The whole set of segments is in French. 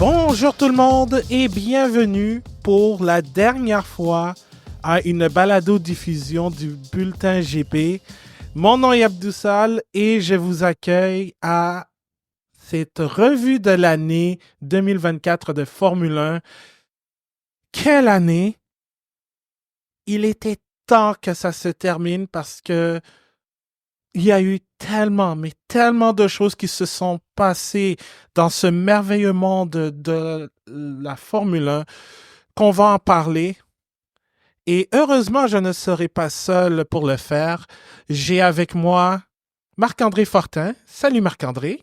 Bonjour tout le monde et bienvenue pour la dernière fois à une balado-diffusion du Bulletin GP. Mon nom est Abdoussal et je vous accueille à cette revue de l'année 2024 de Formule 1. Quelle année! Il était temps que ça se termine parce que il y a eu tellement, mais tellement de choses qui se sont passées dans ce merveilleux monde de la Formule 1 qu'on va en parler. Et heureusement, je ne serai pas seul pour le faire. J'ai avec moi Marc-André Fortin. Salut Marc-André.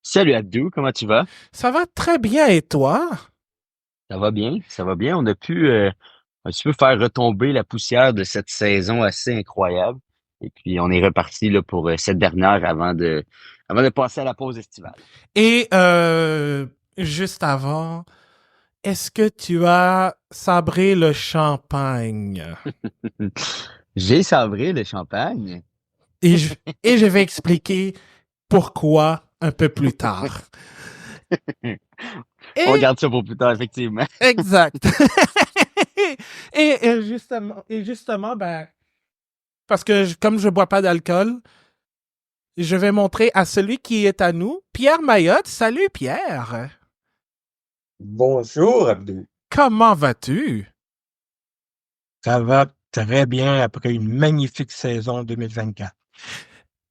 Salut Abdou, comment tu vas? Ça va très bien et toi? Ça va bien, ça va bien. On a pu un petit peu faire retomber la poussière de cette saison assez incroyable. Et puis on est reparti là, pour cette dernière avant de passer à la pause estivale. Et juste avant, est-ce que tu as sabré le champagne? J'ai sabré le champagne. Et je, et je vais expliquer pourquoi un peu plus tard. On Et garde ça pour plus tard, effectivement. exact. et justement, ben, parce que comme je bois pas d'alcool, je vais montrer à celui qui est à nous, Pierre Mayotte. Salut Pierre. Bonjour Abdou. Comment vas-tu? Ça va très bien après une magnifique saison 2024.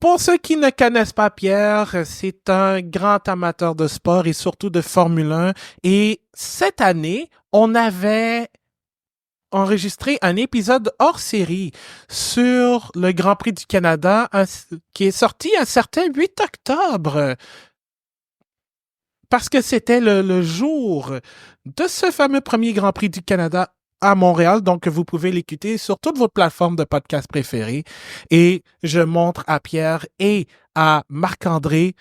Pour ceux qui ne connaissent pas Pierre, c'est un grand amateur de sport et surtout de Formule 1. Et cette année, on avait enregistré un épisode hors série sur le Grand Prix du Canada qui est sorti un certain 8 octobre parce que c'était le jour de ce fameux premier Grand Prix du Canada à Montréal. Donc, vous pouvez l'écouter sur toutes vos plateformes de podcast préférées. Et je montre à Pierre et à Marc-André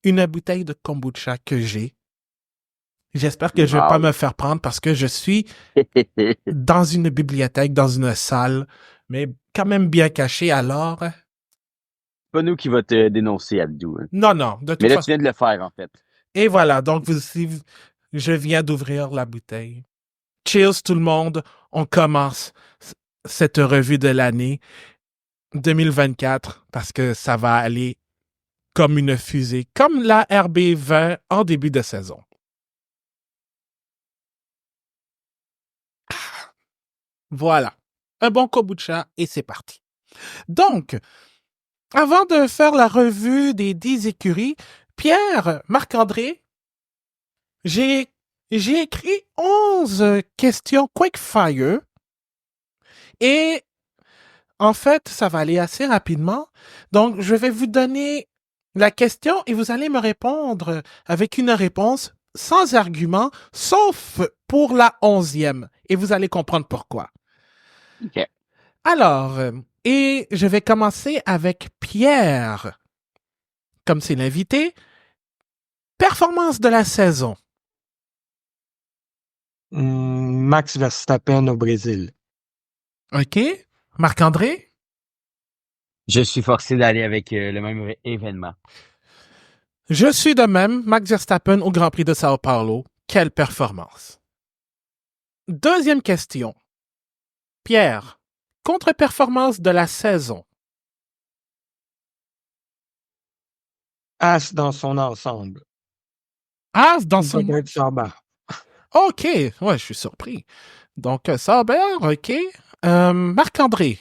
une bouteille de kombucha que j'ai. J'espère que je ne vais pas Wow. me faire prendre parce que je suis dans une bibliothèque, dans une salle, mais quand même bien cachée. Alors, Pas nous qui va te dénoncer, Abdou, hein. non, non, de Mais toute là, tu façon. viens de le faire, en fait. Et voilà, donc je viens d'ouvrir la bouteille. Cheers tout le monde, on commence cette revue de l'année 2024 parce que ça va aller comme une fusée, comme la RB20 en début de saison. Voilà, un bon kombucha et c'est parti. Donc, avant de faire la revue des 10 écuries, Pierre, Marc-André, j'ai, j'ai écrit 11 questions quick fire et en fait, ça va aller assez rapidement. Donc, je vais vous donner la question et vous allez me répondre avec une réponse sans argument, sauf pour la 11e. Et vous allez comprendre pourquoi. OK. Alors, et je vais commencer avec Pierre, comme c'est l'invité. Performance de la saison. Max Verstappen au Brésil. OK. Marc-André? Je suis forcé d'aller avec le même événement. Je suis de même. Max Verstappen au Grand Prix de Sao Paulo. Quelle performance. Deuxième question. Pierre, contre-performance de la saison. As dans son ensemble. As dans Ou son... peut-être Sauber. OK, ouais, je suis surpris. Donc, Sauber, OK. Marc-André.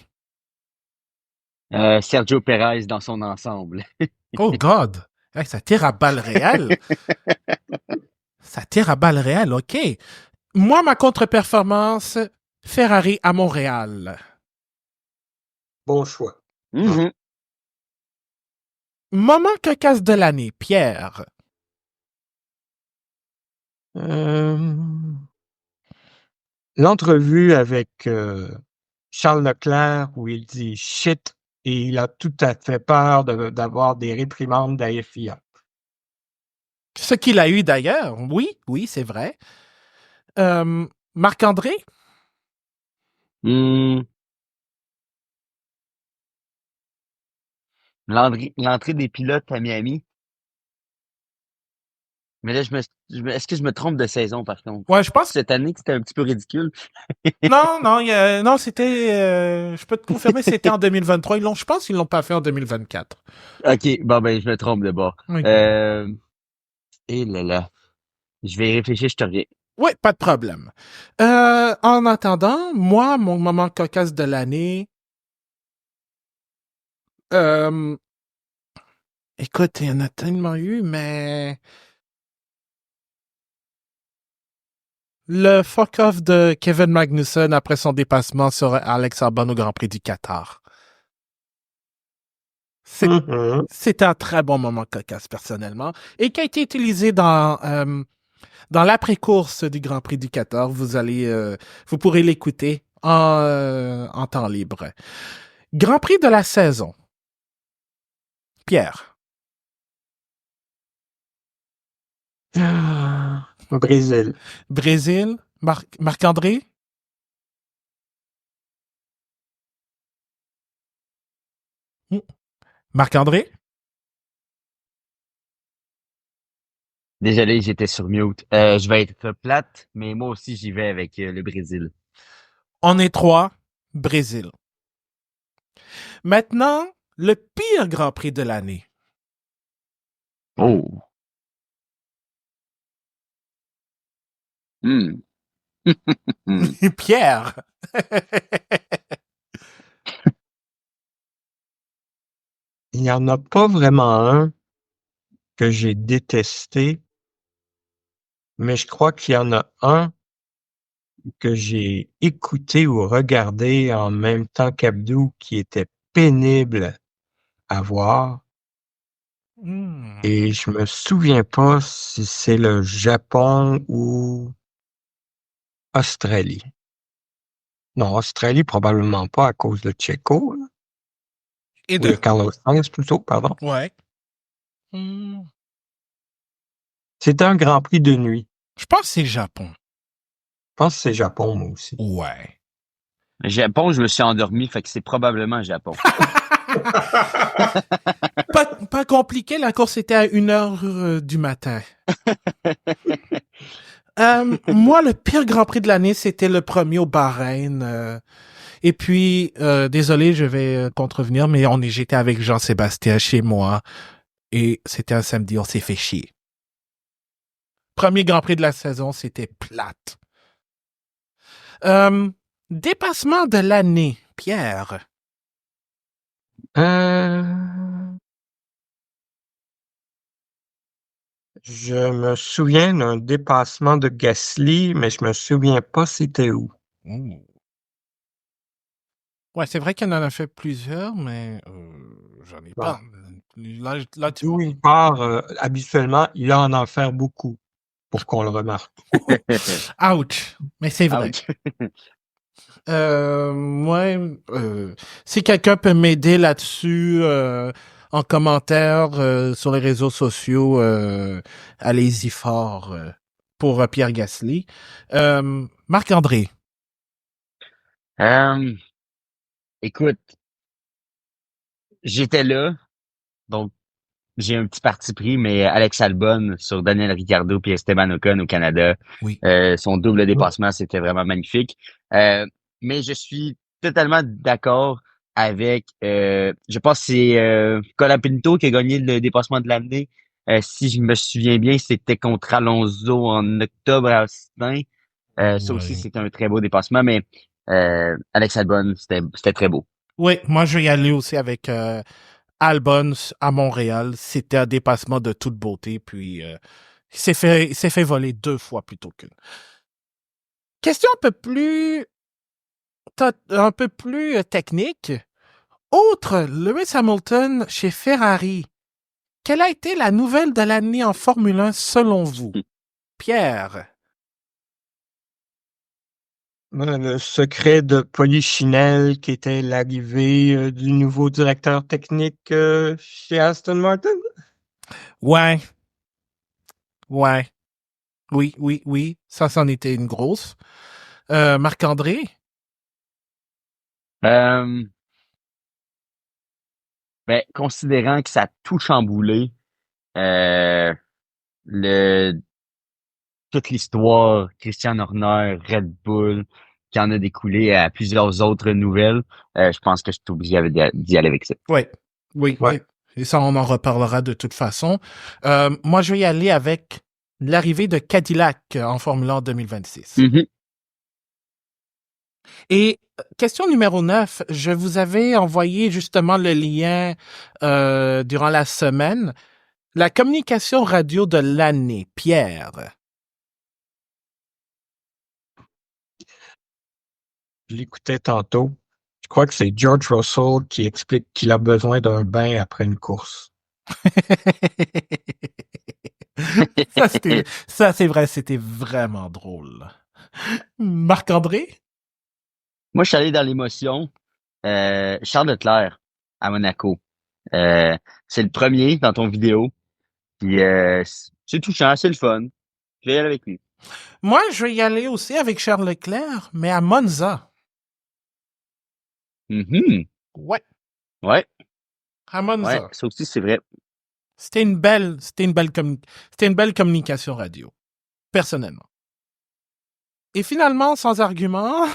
Sergio Perez dans son ensemble. Oh God. Hey, ça tire à balles réelles. Ça tire à balles réelles, OK. Moi, ma contre-performance, Ferrari à Montréal. Bon choix. Mhm. Moment cocasse de l'année, Pierre. Euh, L'entrevue avec Charles Leclerc où il dit shit et il a tout à fait peur d'avoir des réprimandes de la FIA. Ce qu'il a eu d'ailleurs. Oui, oui, c'est vrai. Marc-André? Hmm. L'entrée des pilotes à Miami. Mais là, est-ce que je me trompe de saison, par contre? Ouais, je pense. Cette année, c'était un petit peu ridicule. Non, non, non, c'était. Je peux te confirmer, c'était en 2023. Je pense qu'ils l'ont pas fait en 2024. OK, bon, ben, je me trompe de bord. OK. Et là là, je vais y réfléchir, je te reviens. Oui, pas de problème. En attendant, moi, mon moment cocasse de l'année. euh, Écoute, il y en a tellement eu, mais le fuck-off de Kevin Magnussen après son dépassement sur Alex Albon au Grand Prix du Qatar. C'est- Mhm. C'était un très bon moment cocasse, personnellement, et qui a été utilisé dans l'après-course du Grand Prix du Qatar. Vous pourrez l'écouter en temps libre. Grand Prix de la saison. Pierre. Au Brésil. Brésil. Marc-André. Hmm. Marc-André. Désolé, j'étais sur mute. Je vais être plate, mais moi aussi, j'y vais avec le Brésil. On est trois. Brésil. Maintenant, le pire Grand Prix de l'année. Oh. Hmm. Hmm. Pierre. Il n'y en a pas vraiment un que j'ai détesté, mais je crois qu'il y en a un que j'ai écouté ou regardé en même temps qu'Abdou qui était pénible à voir. Hmm. Et je me souviens pas si c'est le Japon ou Australie. Non, Australie, probablement pas à cause de Checo, là. Et Ou de. de Carlos Sainz plutôt, pardon. Ouais. Hmm. C'était un Grand Prix de nuit. Je pense que c'est Japon. Je pense que c'est Japon, moi aussi. Ouais. Japon, je me suis endormi, fait que c'est probablement Japon. Pas compliqué, la course était à 1 heure du matin. Moi, le pire Grand Prix de l'année, c'était le premier au Bahreïn. Et puis, désolé, je vais contrevenir, mais j'étais avec Jean-Sébastien chez moi. Et c'était un samedi, on s'est fait chier. Premier Grand Prix de la saison, c'était plate. Euh, Dépassement de l'année, Pierre. Euh, je me souviens d'un dépassement de Gasly, mais je me souviens pas c'était où. Ouh. Ouais, c'est vrai qu'il en a fait plusieurs, mais j'en ai Bon. pas. Là, tu... D'où il part, habituellement, il a en faire beaucoup pour qu'on le remarque. Ouch! Mais c'est vrai. Ouch. Ouais, si quelqu'un peut m'aider là-dessus en commentaire sur les réseaux sociaux, allez-y fort pour Pierre Gasly. Marc-André. Euh, Écoute, j'étais là, donc j'ai un petit parti pris, mais Alex Albon sur Daniel Ricciardo puis Esteban Ocon au Canada, Oui. son double dépassement, c'était vraiment magnifique. Mais je suis totalement d'accord avec, je pense que c'est Colapinto qui a gagné le dépassement de l'année. Si je me souviens bien, c'était contre Alonso en octobre à Austin. Ça aussi, Ouais. c'était un très beau dépassement, mais Alex Albon, c'était très beau. Oui, moi je vais y aller aussi avec Albon à Montréal. C'était un dépassement de toute beauté, puis il s'est fait voler 2 fois plutôt qu'une. Question un peu plus technique. Outre Lewis Hamilton chez Ferrari, quelle a été la nouvelle de l'année en Formule 1 selon vous? Pierre. Le secret de Polichinelle qui était l'arrivée du nouveau directeur technique chez Aston Martin. Ouais, ouais. Oui, oui, oui. Ça, c'en était une grosse. Marc-André? Euh, Ben, considérant que ça a tout chamboulé, euh, le toute l'histoire, Christian Horner, Red Bull, qui en a découlé à plusieurs autres nouvelles, je pense que je suis obligé d'y aller avec ça. Oui, oui. Ouais. Et ça, on en reparlera de toute façon. Moi, je vais y aller avec l'arrivée de Cadillac en Formule 1 en 2026. Mhm. Et question numéro 9, je vous avais envoyé justement le lien durant la semaine. La communication radio de l'année, Pierre. Je l'écoutais tantôt. Je crois que c'est George Russell qui explique qu'il a besoin d'un bain après une course. Ça, c'est vrai, c'était vraiment drôle. Marc-André? Moi, je suis allé dans l'émotion. Charles Leclerc à Monaco. C'est le premier dans ton vidéo. Puis c'est touchant, c'est le fun. Je vais y aller avec lui. Moi, je vais y aller aussi avec Charles Leclerc, mais à Monza. Mhm. Ouais, Ouais, à ouais, Monza. ça aussi, c'est vrai. C'était une belle communication radio, personnellement. Et finalement, sans argument,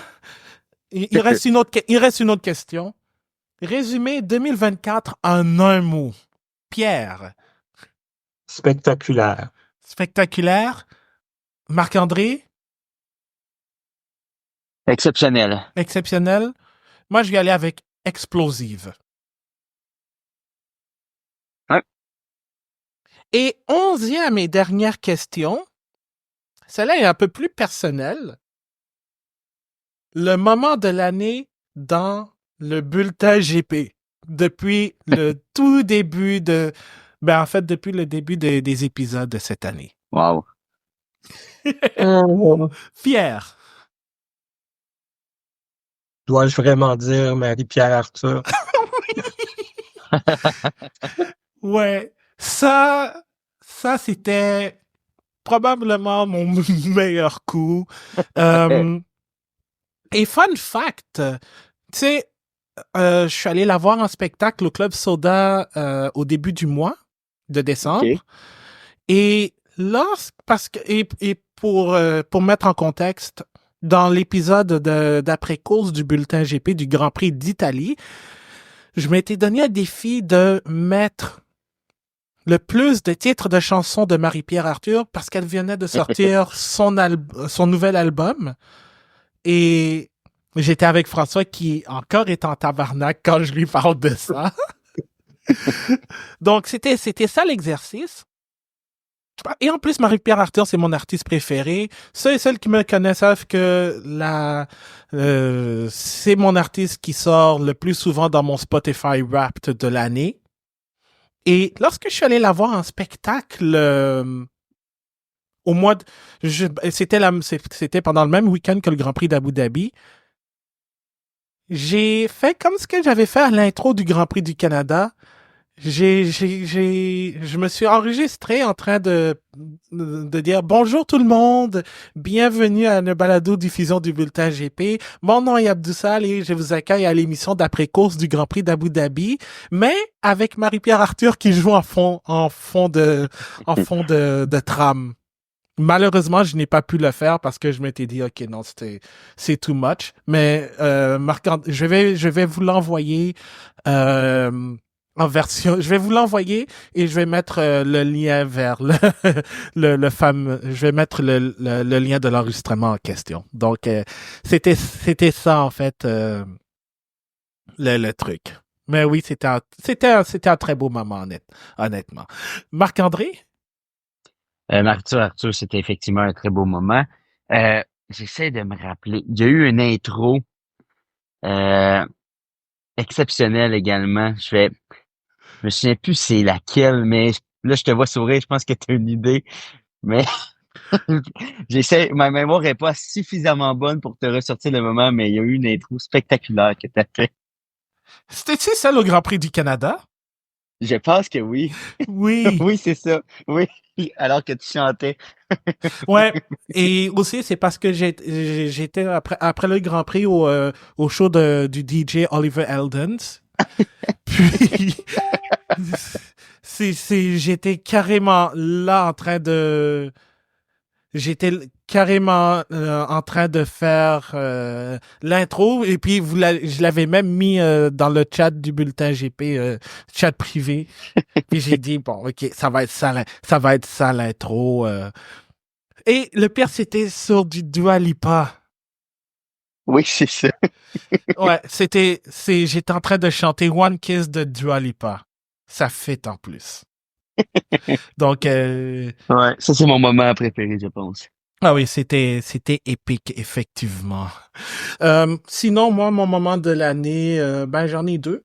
il reste une autre question. Résumé 2024 en un mot. Pierre, Spectaculaire. spectaculaire. Marc-André, Exceptionnel. exceptionnel. Moi, je vais aller avec explosive. Ouais. Et 11e et dernière question. Celle-là est un peu plus personnelle. Le moment de l'année dans le bulletin GP. Depuis le tout début depuis le début des épisodes de cette année. Wow. Fier. Dois-je vraiment dire Marie-Pierre Arthur? Ouais. Ça, c'était probablement mon meilleur coup. Et fun fact, tu sais, je suis allé la voir en spectacle au Club Soda au début du mois de décembre. OK. Et là, et pour mettre en contexte, dans l'épisode d'après-course du bulletin GP du Grand Prix d'Italie, je m'étais donné un défi de mettre le plus de titres de chansons de Marie-Pierre Arthur parce qu'elle venait de sortir son nouvel album. Et j'étais avec François qui encore est en tabarnak quand je lui parle de ça. Donc, c'était ça l'exercice. Et en plus, Marie-Pierre Arthur, c'est mon artiste préféré. Ceux et celles qui me connaissent savent que c'est mon artiste qui sort le plus souvent dans mon Spotify Wrapped de l'année. Et lorsque je suis allé la voir en spectacle au mois de... C'était pendant le même week-end que le Grand Prix d'Abu Dhabi. J'ai fait comme ce que j'avais fait à l'intro du Grand Prix du Canada. Je me suis enregistré en train de dire bonjour tout le monde, bienvenue à une balado-diffusion du bulletin GP. Mon nom est Abdoussal et je vous accueille à l'émission d'après-course du Grand Prix d'Abu Dhabi, mais avec Marie-Pierre Arthur qui joue en fond de trame. Malheureusement, je n'ai pas pu le faire parce que je m'étais dit, OK, non, c'est too much. Mais, je vais vous l'envoyer, en version, je vais vous l'envoyer et je vais mettre le lien vers le fameux, je vais mettre le lien de l'enregistrement en question. Donc, c'était ça, en fait, le truc. Mais oui, c'était un très beau moment, honnêtement. Marc-André? Arthur, c'était effectivement un très beau moment. J'essaie de me rappeler. Il y a eu une intro euh, exceptionnelle également. Je me souviens plus c'est laquelle, mais là, je te vois sourire, je pense que tu as une idée. Mais ma mémoire est pas suffisamment bonne pour te ressortir le moment, mais il y a eu une intro spectaculaire que tu as fait. C'était-tu celle au Grand Prix du Canada? Je pense que oui. Oui. Oui, c'est ça. Oui. Alors que tu chantais. Ouais. Et aussi, c'est parce que j'étais après le Grand Prix au show du DJ Oliver Eldens. Puis, J'étais carrément là en train de... en train de faire l'intro et puis je l'avais même mis dans le chat du bulletin GP, chat privé. Puis j'ai dit, bon, ok, ça va être ça l'intro. Et le pire, c'était sur du Dua Lipa. Oui, c'est ça. Ouais, j'étais en train de chanter One Kiss de Dua Lipa. Ça fait en plus. Donc, Ouais, ça c'est mon moment préféré, je pense. ah oui, c'était épique, effectivement. Sinon, moi, mon moment de l'année, ben, j'en ai deux.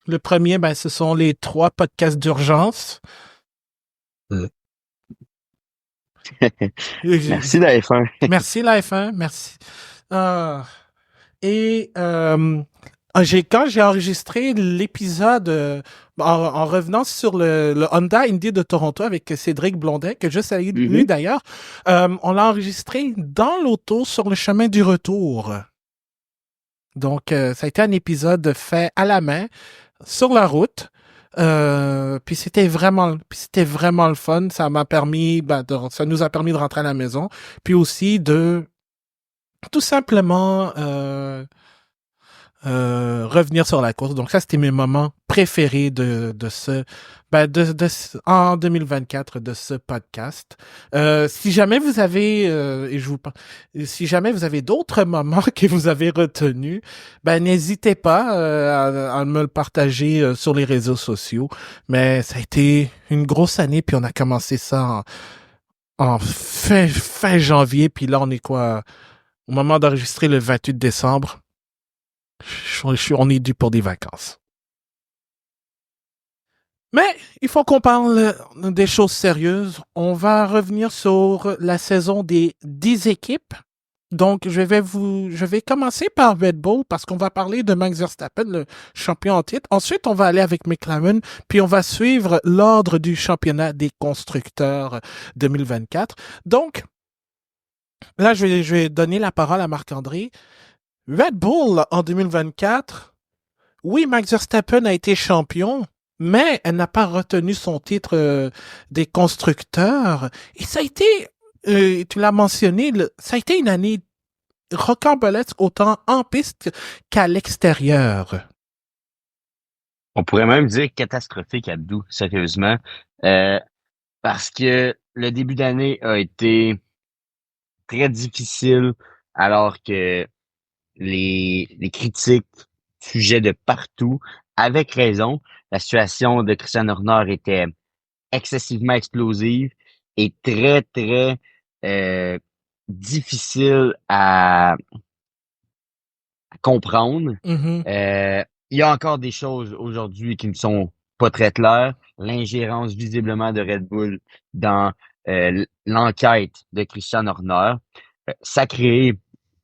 Le premier, ben, ce sont les 3 podcasts d'urgence. Merci la F1. Merci, la F1, merci. Ah, et quand j'ai enregistré l'épisode en revenant sur le Honda Indy de Toronto avec Cédric Blondin, que je salue lui d'ailleurs, on l'a enregistré dans l'auto sur le chemin du retour. Donc, ça a été un épisode fait à la main, sur la route. Puis c'était vraiment le fun. Ça m'a permis, ça nous a permis de rentrer à la maison. Puis aussi de tout simplement revenir sur la course. Donc ça, c'était mes moments préférés en 2024 de ce podcast. Si jamais vous avez si jamais vous avez d'autres moments que vous avez retenus, n'hésitez pas à me le partager sur les réseaux sociaux. Mais ça a été une grosse année, puis on a commencé ça en fin janvier, puis là on est quoi au moment d'enregistrer le 28 décembre. On est dû pour des vacances. Mais il faut qu'on parle des choses sérieuses. On va revenir sur la saison des 10 équipes. Donc, je vais commencer par Red Bull parce qu'on va parler de Max Verstappen, le champion en titre. Ensuite, on va aller avec McLaren, puis on va suivre l'ordre du championnat des constructeurs 2024. Donc, là, je vais donner la parole à Marc-André. Red Bull, en 2024, oui, Max Verstappen a été champion, mais elle n'a pas retenu son titre des constructeurs. Et ça a été, tu l'as mentionné, ça a été une année rocambolesque autant en piste qu'à l'extérieur. On pourrait même dire catastrophique, Abdou, sérieusement. Parce que le début d'année a été très difficile alors que les critiques fugeaient de partout, avec raison. La situation de Christian Horner était excessivement explosive et très, très difficile à comprendre. Il y a encore des choses aujourd'hui qui ne sont pas très claires. L'ingérence visiblement de Red Bull dans l'enquête de Christian Horner, ça a créé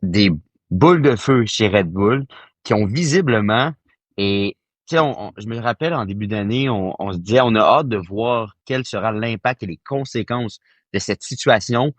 des boules de feu chez Red Bull qui ont visiblement, et tu sais, je me rappelle en début d'année, on se disait, on a hâte de voir quel sera l'impact et les conséquences de cette situation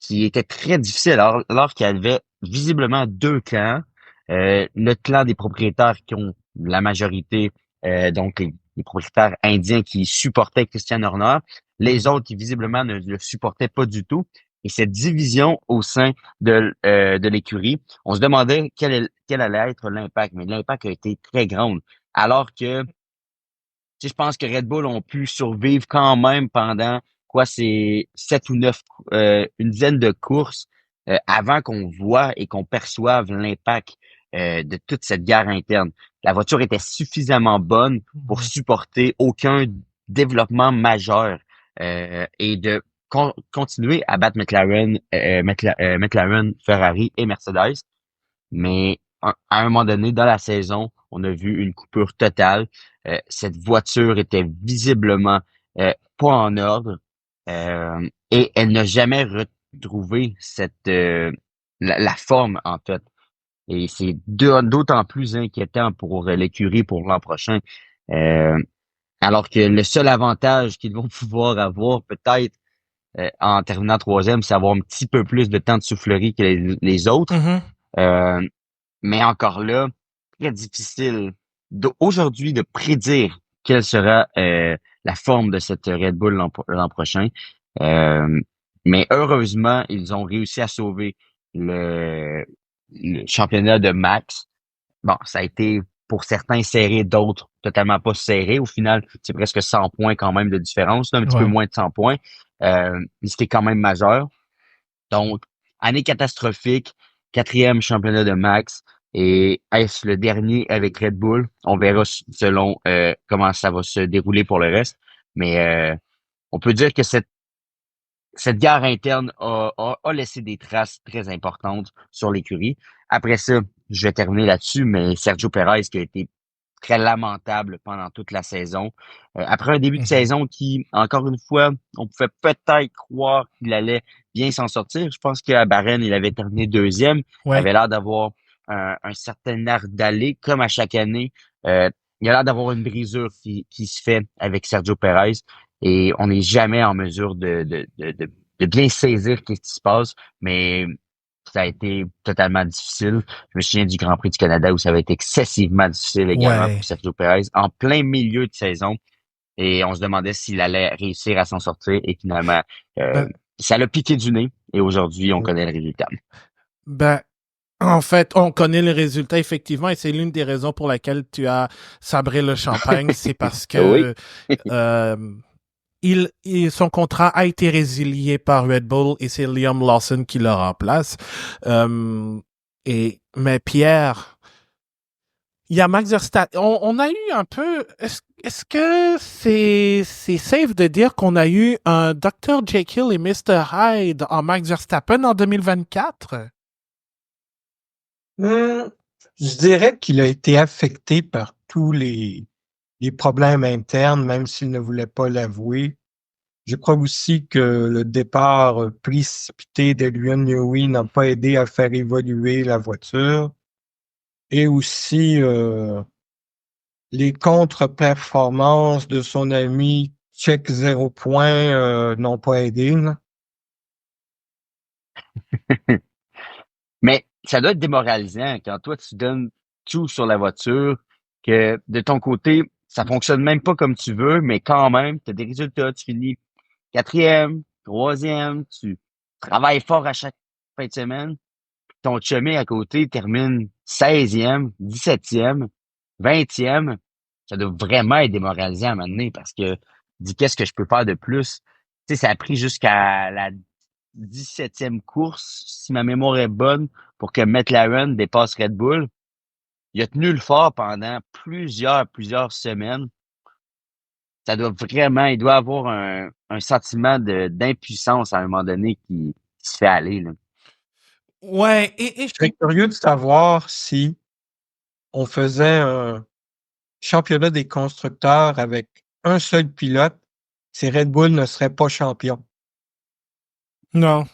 qui était très difficile alors qu'il y avait visiblement 2 clans. Le clan des propriétaires qui ont la majorité, donc les propriétaires indiens qui supportaient Christian Horner, les autres qui visiblement ne le supportaient pas du tout. Et cette division au sein de l'écurie, on se demandait quel allait être l'impact, mais l'impact a été très grand. Alors que je pense que Red Bull ont pu survivre quand même pendant c'est 7 ou 9, une dizaine de courses avant qu'on voit et qu'on perçoive l'impact de toute cette guerre interne. La voiture était suffisamment bonne pour supporter aucun développement majeur et de continuer à battre McLaren, Ferrari et Mercedes. Mais à un moment donné, dans la saison, on a vu une coupure totale. Cette voiture était visiblement pas en ordre et elle n'a jamais retrouvé la forme, en fait. Et c'est d'autant plus inquiétant pour l'écurie pour l'an prochain. Alors que le seul avantage qu'ils vont pouvoir avoir, peut-être, en terminant 3e, c'est avoir un petit peu plus de temps de soufflerie que les autres. Mais encore là, très difficile aujourd'hui de prédire quelle sera la forme de cette Red Bull l'an prochain. Euh, mais heureusement, ils ont réussi à sauver le championnat de Max. Bon, ça a été pour certains serré, d'autres totalement pas serré. Au final, c'est presque 100 points quand même de différence, là, un petit peu Ouais. moins de 100 points. Mais c'était quand même majeur. Donc, année catastrophique, 4e championnat de Max. Et est-ce le dernier avec Red Bull? On verra selon comment ça va se dérouler pour le reste. Mais on peut dire que cette guerre interne a laissé des traces très importantes sur l'écurie. Après ça, je vais terminer là-dessus, mais Sergio Perez qui a été très lamentable pendant toute la saison. Après un début de saison qui, encore une fois, on pouvait peut-être croire qu'il allait bien s'en sortir. Je pense qu'à Bahreïn, il avait terminé deuxième. Il Ouais. avait l'air d'avoir un certain air d'aller, comme à chaque année. Il a l'air d'avoir une brisure qui se fait avec Sergio Perez et on n'est jamais en mesure de bien saisir ce qui se passe, mais ça a été totalement difficile. Je me souviens du Grand Prix du Canada où ça avait été excessivement difficile également Ouais. pour Sergio Perez en plein milieu de saison. Et on se demandait s'il allait réussir à s'en sortir. Et finalement, Ben, ça l'a piqué du nez. Et aujourd'hui, on connaît le résultat. ben, en fait, on connaît le résultat effectivement et c'est l'une des raisons pour laquelle tu as sabré le champagne. C'est parce Oui. que son contrat a été résilié par Red Bull et c'est Liam Lawson qui le remplace. Mais Pierre, il y a Max Verstappen. On a eu un peu. Est-ce que c'est safe de dire qu'on a eu un Dr. Jekyll et Mr. Hyde en Max Verstappen en 2024? Je dirais qu'il a été affecté par tous les problèmes internes, même s'il ne voulait pas l'avouer. Je crois aussi que le départ précipité d'Adrian Newey n'a pas aidé à faire évoluer la voiture. Et aussi les contre-performances de son ami Check 0 point n'ont pas aidé, là. Mais ça doit être démoralisant quand toi, tu donnes tout sur la voiture, que de ton côté, ça fonctionne même pas comme tu veux, mais quand même, tu as des résultats, tu finis 4e, 3e, tu travailles fort à chaque fin de semaine. Ton chumé à côté termine 16e, 17e, 20e. Ça doit vraiment être démoralisant à un moment donné parce que dis qu'est-ce que je peux faire de plus? Tu sais, ça a pris jusqu'à la 17e course, si ma mémoire est bonne, pour que McLaren dépasse Red Bull. Il a tenu le fort pendant plusieurs semaines. Ça doit vraiment, il doit avoir un sentiment d'impuissance à un moment donné qui se fait aller, là. Ouais, Je serais curieux de savoir si on faisait un championnat des constructeurs avec un seul pilote, si Red Bull ne serait pas champion. non.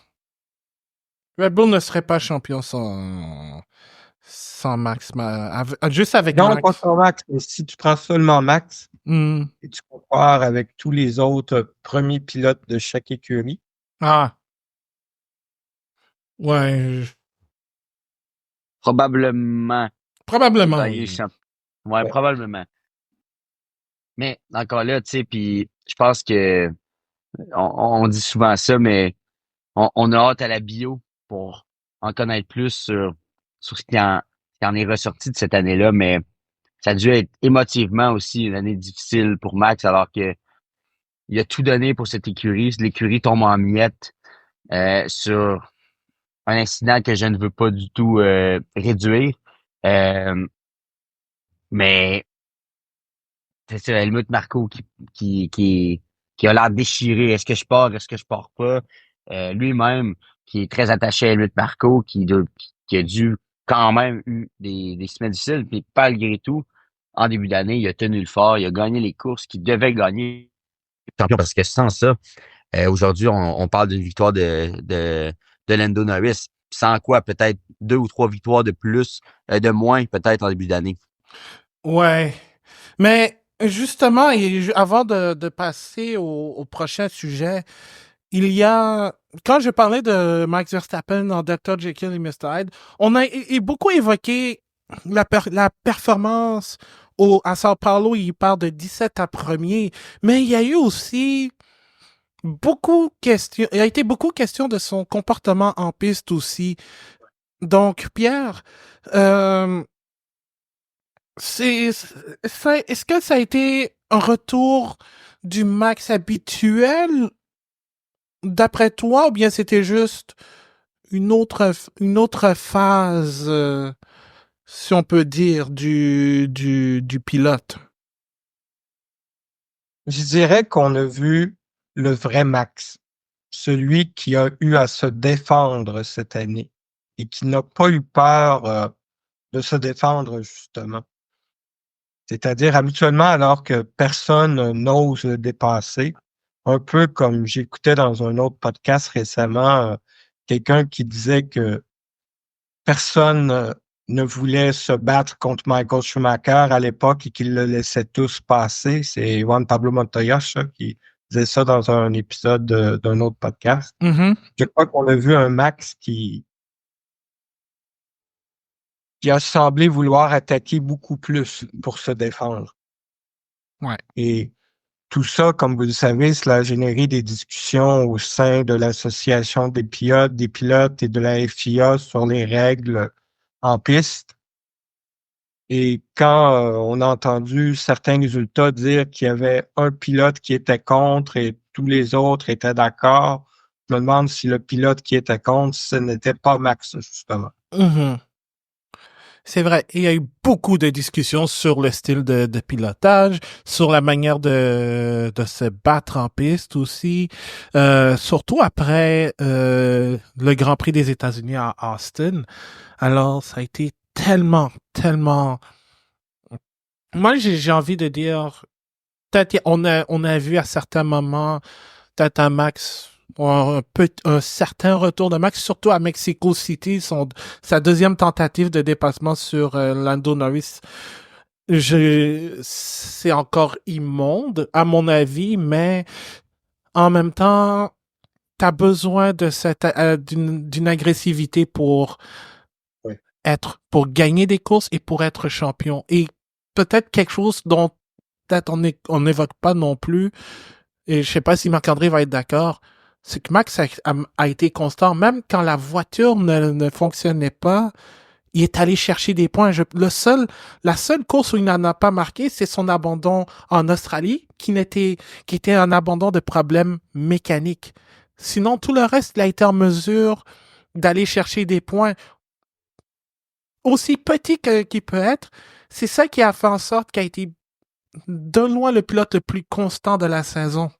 Red Bull ne serait pas champion sans Max. Juste avec Non, Max. pas sans Max, mais si tu prends seulement Max Hmm. et tu compares avec tous les autres premiers pilotes de chaque écurie, Ah. Ouais. Probablement Probablement, gagner le oui. champ. Ouais, ouais. probablement. Mais encore là, tu sais, puis je pense que on dit souvent ça, mais on a hâte à la bio pour en connaître plus sur ce qui en est ressorti de cette année-là, mais ça a dû être émotivement aussi une année difficile pour Max, alors que il a tout donné pour cette écurie. L'écurie tombe en miettes sur un incident que je ne veux pas du tout réduire. Euh, mais c'est ça, Helmut Marko qui a l'air déchiré. Est-ce que je pars? Est-ce que je pars pas? Lui-même, qui est très attaché à Helmut Marko, qui a dû quand même eu des semaines difficiles, puis malgré tout, en début d'année, il a tenu le fort, il a gagné les courses qu'il devait gagner. Champion, parce que sans ça, aujourd'hui, on parle d'une victoire de Lando Norris. Sans quoi, peut-être 2 ou 3 victoires de plus, de moins, peut-être en début d'année. Ouais. Mais justement, avant de passer au prochain sujet, il y a, quand je parlais de Max Verstappen en Dr. Jekyll et Mr. Hyde, on a beaucoup évoqué la performance à Sao Paulo, il part de 17 à premier, mais il y a eu aussi il a été beaucoup question de son comportement en piste aussi. Donc, Pierre, euh, est-ce que ça a été un retour du Max habituel d'après toi, ou bien c'était juste une autre phase, si on peut dire, du pilote? Je dirais qu'on a vu le vrai Max, celui qui a eu à se défendre cette année et qui n'a pas eu peur de se défendre, justement. C'est-à-dire, habituellement, alors que personne n'ose le dépasser, un peu comme j'écoutais dans un autre podcast récemment, quelqu'un qui disait que personne ne voulait se battre contre Michael Schumacher à l'époque et qu'il le laissait tous passer. C'est Juan Pablo Montoya, ça, qui disait ça dans un épisode d'un autre podcast. Mhm. Je crois qu'on a vu un Max qui a semblé vouloir attaquer beaucoup plus pour se défendre. Ouais. Et tout ça, comme vous le savez, cela a généré des discussions au sein de l'association des pilotes et de la FIA sur les règles en piste. Et quand on a entendu certains résultats dire qu'il y avait un pilote qui était contre et tous les autres étaient d'accord, je me demande si le pilote qui était contre, ce n'était pas Max, justement. Mhm. C'est vrai, il y a eu beaucoup de discussions sur le style de pilotage, sur la manière de se battre en piste aussi, surtout après le Grand Prix des États-Unis à Austin. Alors, ça a été tellement... Moi, j'ai envie de dire, peut-être on a vu à certains moments, peut-être un Max, un certain retour de Max, surtout à Mexico City, sa deuxième tentative de dépassement sur Lando Norris. C'est encore immonde, à mon avis, mais en même temps, t'as besoin de d'une agressivité pour Oui. pour gagner des courses et pour être champion. Et peut-être quelque chose dont peut-être on n'évoque pas non plus, et je sais pas si Marc-André va être d'accord, c'est que Max a été constant, même quand la voiture ne fonctionnait pas, il est allé chercher des points. La seule course où il n'en a pas marqué, c'est son abandon en Australie, qui était un abandon de problèmes mécaniques. Sinon, tout le reste, il a été en mesure d'aller chercher des points aussi petits qu'il peut être. C'est ça qui a fait en sorte qu'il a été de loin le pilote le plus constant de la saison.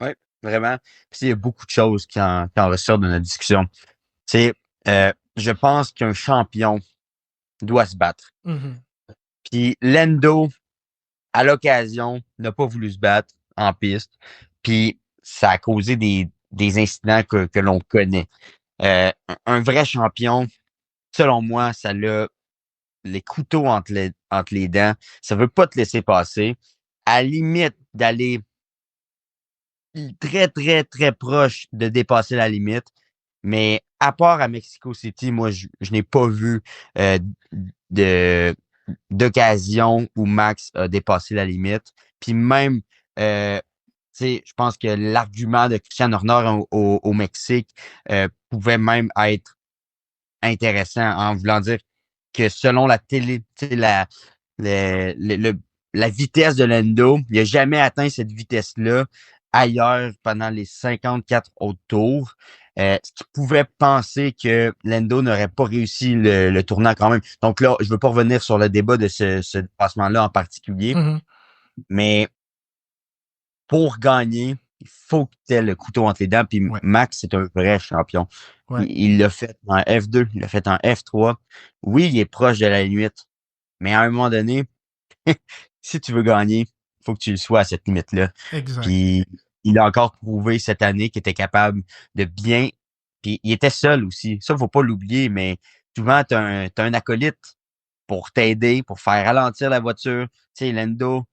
Oui, vraiment. Puis il y a beaucoup de choses qui en ressortent de notre discussion. C'est, je pense qu'un champion doit se battre. Mhm. Puis Lando, à l'occasion, n'a pas voulu se battre en piste. Puis ça a causé des incidents que l'on connaît. Un vrai champion, selon moi, ça a les couteaux entre les dents. Ça veut pas te laisser passer. À la limite d'aller très proche de dépasser la limite. Mais à part à Mexico City, moi, je n'ai pas vu de d'occasion où Max a dépassé la limite. Puis même, je pense que l'argument de Christian Horner au Mexique pouvait même être intéressant en voulant dire que selon la télé, la vitesse de Lando, il n'a jamais atteint cette vitesse-là ailleurs pendant les 54 autres tours. Ce qui pouvait penser que Lando n'aurait pas réussi le tournant quand même. Donc là, je veux pas revenir sur le débat de ce dépassement-là en particulier, Mhm. mais pour gagner, il faut que tu aies le couteau entre les dents. Puis Ouais. Max, c'est un vrai champion. Ouais. Il l'a fait en F2, il l'a fait en F3. Oui, il est proche de la limite, mais à un moment donné, si tu veux gagner, il faut que tu le sois à cette limite-là. Exact. Puis il a encore prouvé cette année qu'il était capable de bien. Puis il était seul aussi. Ça, faut pas l'oublier, mais souvent, t'as un acolyte pour t'aider, pour faire ralentir la voiture. Tu sais, Lando,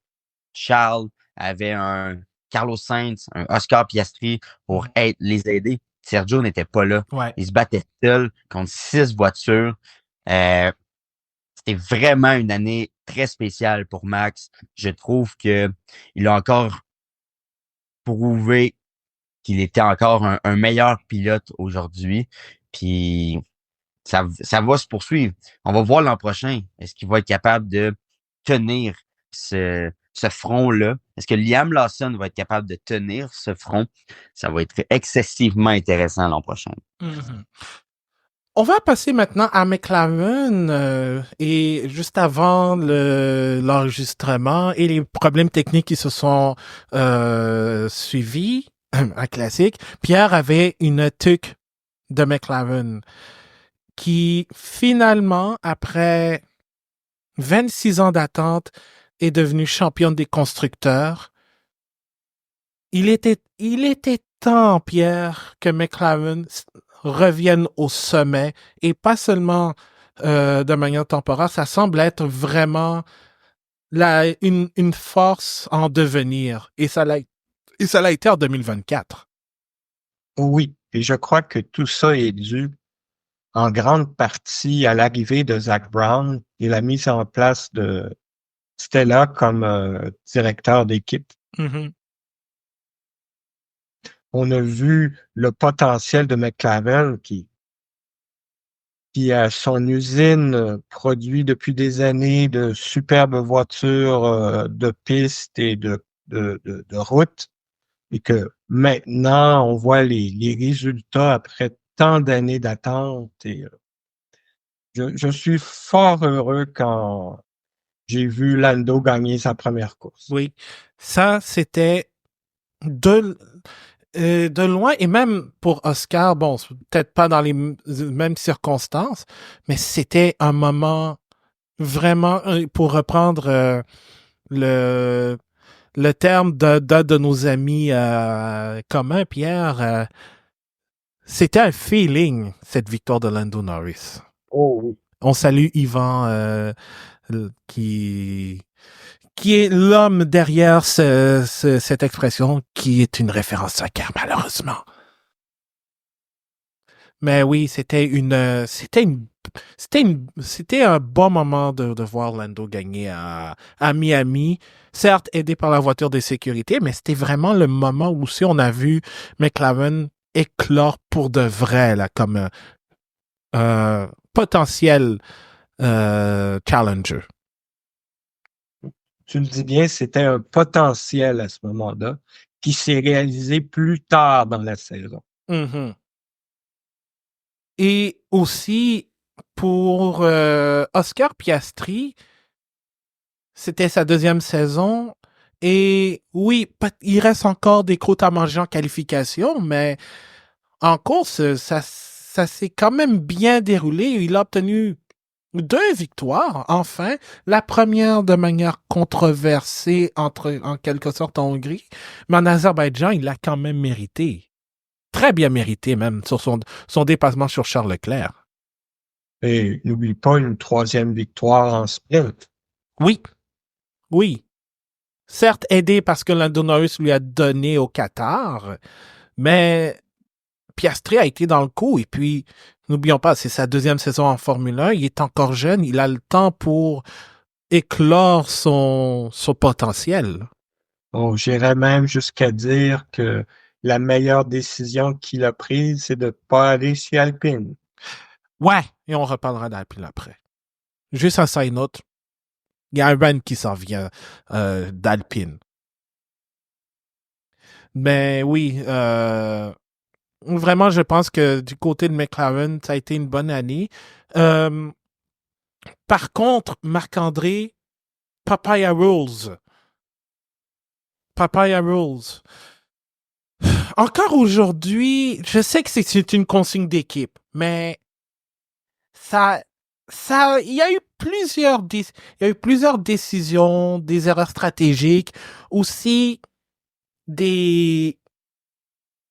Charles avait un Carlos Sainz, un Oscar Piastri pour les aider. Sergio n'était pas là. Ouais. Il se battait seul contre 6 voitures. Euh, c'était vraiment une année très spéciale pour Max. Je trouve que il a encore prouvé qu'il était encore un meilleur pilote aujourd'hui. Puis ça va se poursuivre. On va voir l'an prochain. Est-ce qu'il va être capable de tenir ce front-là? Est-ce que Liam Lawson va être capable de tenir ce front? Ça va être excessivement intéressant l'an prochain. Mhm. On va passer maintenant à McLaren et juste avant l'enregistrement et les problèmes techniques qui se sont suivis, un classique, Pierre avait une tuque de McLaren qui finalement, après 26 ans d'attente, est devenue championne des constructeurs. Il était temps, Pierre, que McLaren revienne au sommet et pas seulement de manière temporaire. Ça semble être vraiment une force en devenir et ça l'a été en 2024. Oui, et je crois que tout ça est dû en grande partie à l'arrivée de Zach Brown et la mise en place de Stella comme directeur d'équipe. Mm-hmm. On a vu le potentiel de McLaren qui a son usine produit depuis des années de superbes voitures de piste et de route, et que maintenant on voit les résultats après tant d'années d'attente. Et je suis fort heureux quand j'ai vu Lando gagner sa première course. Oui, ça c'était de loin, et même pour Oscar, bon, peut-être pas dans les mêmes circonstances, mais c'était un moment vraiment, pour reprendre le terme d'un de nos amis communs, Pierre, c'était un feeling, cette victoire de Lando Norris. Oh oui. On salue Yvan, qui est l'homme derrière cette expression, qui est une référence soccer, malheureusement. Mais oui, c'était un bon moment de voir Lando gagner à Miami. Certes, aidé par la voiture de sécurité, mais c'était vraiment le moment où aussi on a vu McLaren éclore pour de vrai, là, comme potentiel challenger. Tu le dis bien, c'était un potentiel à ce moment-là qui s'est réalisé plus tard dans la saison. Mm-hmm. Et aussi, pour Oscar Piastri, c'était sa deuxième saison. Et oui, il reste encore des croûtes à manger en qualification, mais en course, ça s'est quand même bien déroulé. Il a obtenu 2 victoires, enfin. La première de manière controversée, en quelque sorte en Hongrie. Mais en Azerbaïdjan, il l'a quand même mérité. Très bien mérité même, sur son dépassement sur Charles Leclerc. Et n'oublie pas une 3e victoire en sprint. Oui. Certes aidé parce que Lando Norris lui a donné au Qatar, mais Piastri a été dans le coup. Et puis, n'oublions pas, c'est sa 2e saison en Formule 1. Il est encore jeune. Il a le temps pour éclore son potentiel. Oh, j'irais même jusqu'à dire que la meilleure décision qu'il a prise, c'est de ne pas aller chez Alpine. Ouais, et on reparlera d'Alpine après. Juste un side note. Il y a un run qui s'en vient d'Alpine. Mais oui, vraiment, je pense que du côté de McLaren, ça a été une bonne année. Par contre, Marc-André, Papaya Rules. Encore aujourd'hui, je sais que c'est une consigne d'équipe, mais il y a eu plusieurs décisions, des erreurs stratégiques, aussi des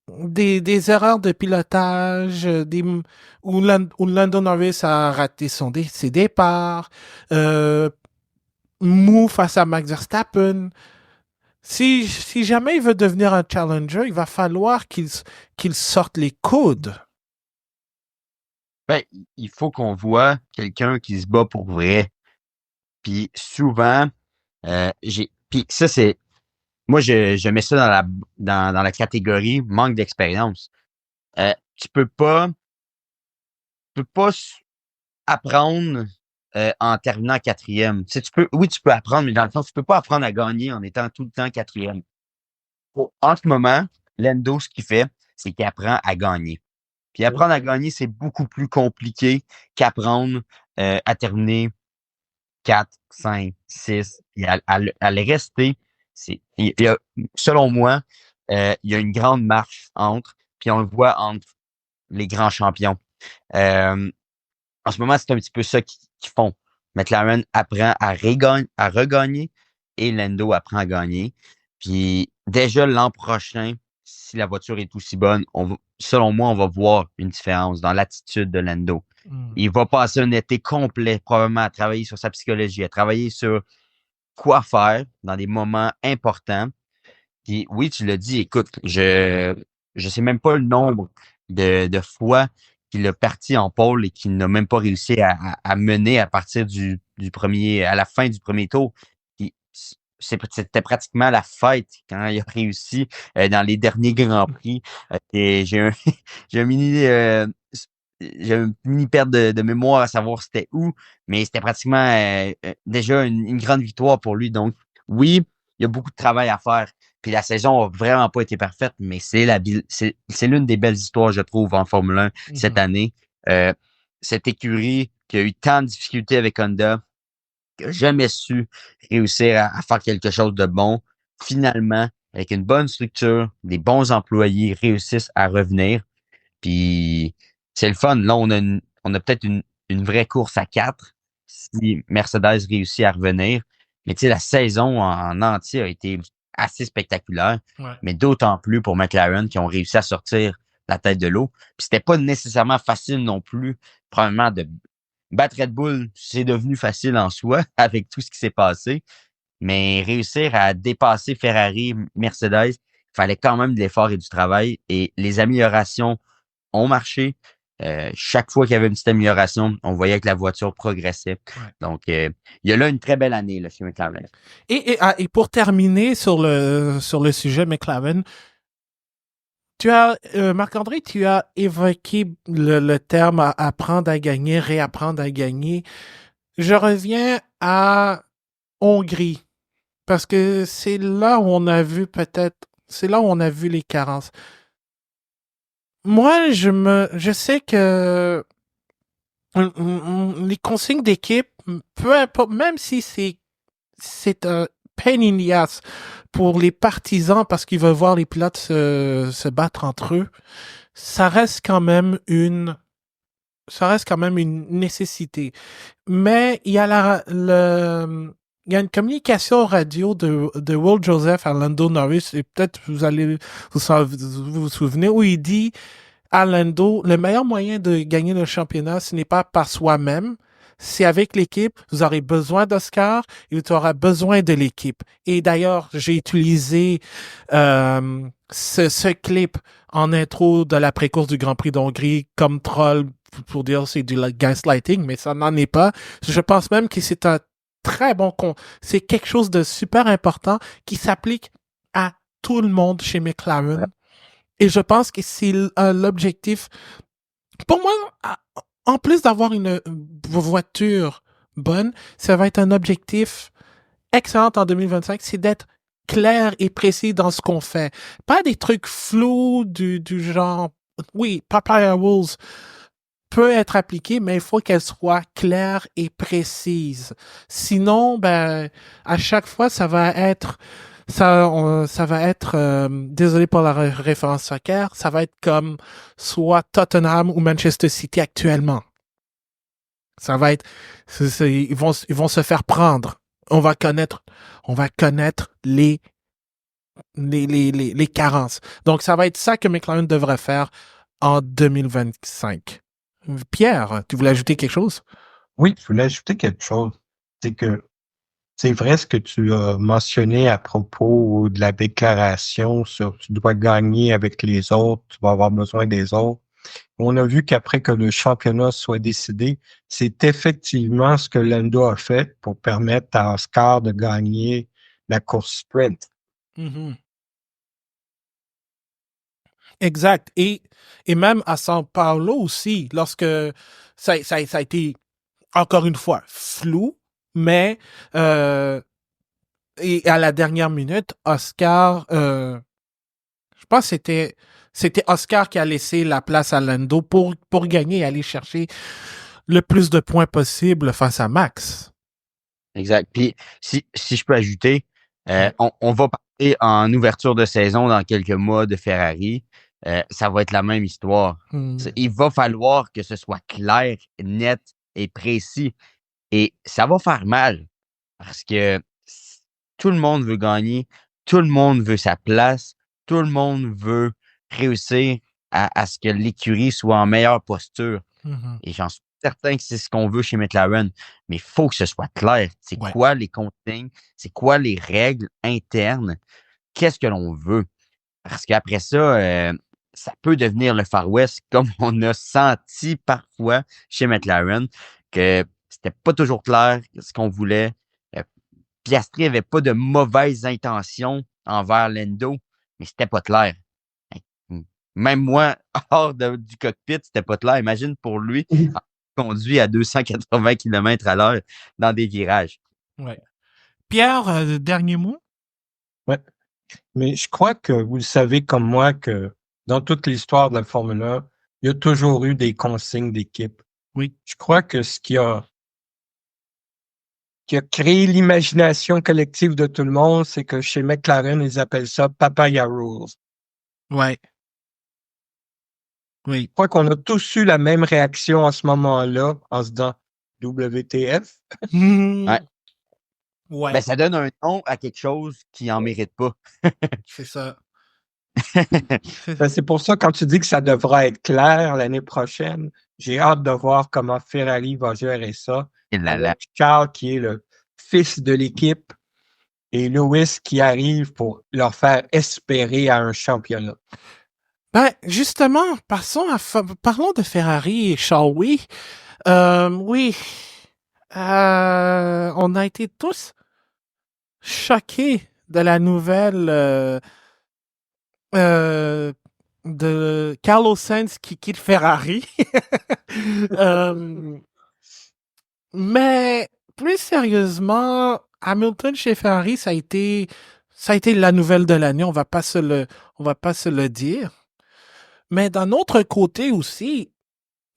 erreurs de pilotage, où Lando Norris a raté ses départs, mou face à Max Verstappen. Si jamais il veut devenir un challenger, il va falloir qu'il sorte les coudes. Ben, il faut qu'on voit quelqu'un qui se bat pour vrai. Puis souvent, puis ça, c'est... Moi, je mets ça dans la catégorie manque d'expérience. Tu peux pas apprendre en terminant quatrième. Tu sais, oui, tu peux apprendre, mais dans le fond, tu peux pas apprendre à gagner en étant tout le temps quatrième. En ce moment, Lendo, ce qu'il fait, c'est qu'il apprend à gagner. Puis apprendre à gagner, c'est beaucoup plus compliqué qu'apprendre à terminer 4, 5, 6, puis à le rester. Selon moi, il y a une grande marche entre, puis on le voit entre les grands champions. En ce moment, c'est un petit peu ça qu'ils font. McLaren apprend à regagner et Lando apprend à gagner. Puis déjà l'an prochain, si la voiture est aussi bonne, selon moi, on va voir une différence dans l'attitude de Lando. Il va passer un été complet, probablement, à travailler sur sa psychologie, à travailler sur quoi faire dans des moments importants. Puis oui, tu l'as dit, écoute, je sais même pas le nombre de fois qu'il a parti en pole et qu'il n'a même pas réussi à mener à partir à la fin du premier tour. Puis c'était pratiquement la fête quand il a réussi dans les derniers Grands Prix. Et j'ai une mini perte de mémoire à savoir c'était où, mais c'était pratiquement déjà une grande victoire pour lui. Donc oui, il y a beaucoup de travail à faire. Puis la saison a vraiment pas été parfaite, mais c'est l'une des belles histoires, je trouve, en Formule 1 cette année. Cette écurie qui a eu tant de difficultés avec Honda, qui n'a jamais su réussir à faire quelque chose de bon, finalement, avec une bonne structure, des bons employés, réussissent à revenir. Puis c'est le fun. Là, on a peut-être une vraie course à 4 si Mercedes réussit à revenir. Mais tu sais, la saison en entier a été assez spectaculaire, mais d'autant plus pour McLaren qui ont réussi à sortir la tête de l'eau. Puis c'était pas nécessairement facile non plus, probablement de battre Red Bull, c'est devenu facile en soi avec tout ce qui s'est passé, mais réussir à dépasser Ferrari, Mercedes, il fallait quand même de l'effort et du travail et les améliorations ont marché. Chaque fois qu'il y avait une petite amélioration, on voyait que la voiture progressait. Donc, il y a là une très belle année là, chez McLaren. Et pour terminer sur le sujet McLaren, Marc-André, tu as évoqué le terme apprendre à gagner, réapprendre à gagner. Je reviens à Hongrie, parce que c'est là où on a vu les carences. Moi, je sais que les consignes d'équipe, peu importe, même si c'est un pain in the ass pour les partisans parce qu'ils veulent voir les pilotes se battre entre eux, ça reste quand même une nécessité. Mais il y a il y a une communication radio de Will Joseph à Lando Norris, et peut-être vous allez vous souvenez, où il dit à Lando, le meilleur moyen de gagner le championnat, ce n'est pas par soi-même, c'est avec l'équipe. Vous aurez besoin d'Oscar et tu auras besoin de l'équipe. Et d'ailleurs, j'ai utilisé ce clip en intro de la pré-course du Grand Prix d'Hongrie comme troll pour dire c'est du gaslighting, mais ça n'en est pas. Je pense même que c'est un très bon c'est quelque chose de super important qui s'applique à tout le monde chez McLaren. Et je pense que c'est l'objectif. Pour moi, en plus d'avoir une voiture bonne, ça va être un objectif excellent en 2025, c'est d'être clair et précis dans ce qu'on fait. Pas des trucs flous du genre, oui, Papaya Rules peut être appliquée, mais il faut qu'elle soit claire et précise. Sinon, à chaque fois, ça va être, désolé pour la référence soccer, ça va être comme soit Tottenham ou Manchester City actuellement. Ça va être, ils vont se faire prendre. On va connaître les carences. Donc, ça va être ça que McLaren devrait faire en 2025. Pierre, tu voulais ajouter quelque chose? Oui, je voulais ajouter quelque chose. C'est que c'est vrai ce que tu as mentionné à propos de la déclaration sur tu dois gagner avec les autres, tu vas avoir besoin des autres. On a vu qu'après que le championnat soit décidé, c'est effectivement ce que Lando a fait pour permettre à Oscar de gagner la course sprint. Mhm. Exact. Et même à São Paulo aussi, lorsque ça a été, encore une fois, flou, mais et à la dernière minute, Oscar, je pense que c'était Oscar qui a laissé la place à Lando pour gagner et aller chercher le plus de points possible face à Max. Exact. Puis, si je peux ajouter, Ouais. on va parler en ouverture de saison dans quelques mois de Ferrari. Ça va être la même histoire. Il va falloir que ce soit clair, net et précis. Et ça va faire mal parce que tout le monde veut gagner, tout le monde veut sa place, tout le monde veut réussir à ce que l'écurie soit en meilleure posture. Mhm. Et j'en suis certain que c'est ce qu'on veut chez McLaren, mais il faut que ce soit clair. C'est Ouais. quoi les consignes? C'est quoi les règles internes? Qu'est-ce que l'on veut? Parce qu'après ça, ça peut devenir le Far West, comme on a senti parfois chez McLaren, que c'était pas toujours clair ce qu'on voulait. Piastri avait pas de mauvaises intentions envers Lando, mais c'était pas clair. Même moi, hors du cockpit, c'était pas clair. Imagine pour lui, conduit à 280 km à l'heure dans des virages. Ouais. Pierre, dernier mot? Ouais. Mais je crois que vous le savez comme moi que dans toute l'histoire de la Formule 1, il y a toujours eu des consignes d'équipe. Oui. Je crois que ce qui a créé l'imagination collective de tout le monde, c'est que chez McLaren, ils appellent ça Papaya Rules. Ouais. Oui. Je crois qu'on a tous eu la même réaction à ce moment-là, en se disant WTF. Ouais. Ouais. Ben, ça donne un nom à quelque chose qui en mérite pas. C'est ça. Ben, c'est pour ça, quand tu dis que ça devra être clair l'année prochaine, j'ai hâte de voir comment Ferrari va gérer ça. Et là, là. Avec Charles, qui est le fils de l'équipe, et Lewis qui arrive pour leur faire espérer à un championnat. Ben, justement, parlons de Ferrari, shall we? Oui. On a été tous choqués de la nouvelle de Carlos Sainz qui quitte Ferrari. Euh, mais plus sérieusement, Hamilton chez Ferrari, ça a été la nouvelle de l'année. On va pas se le dire. Mais d'un autre côté aussi,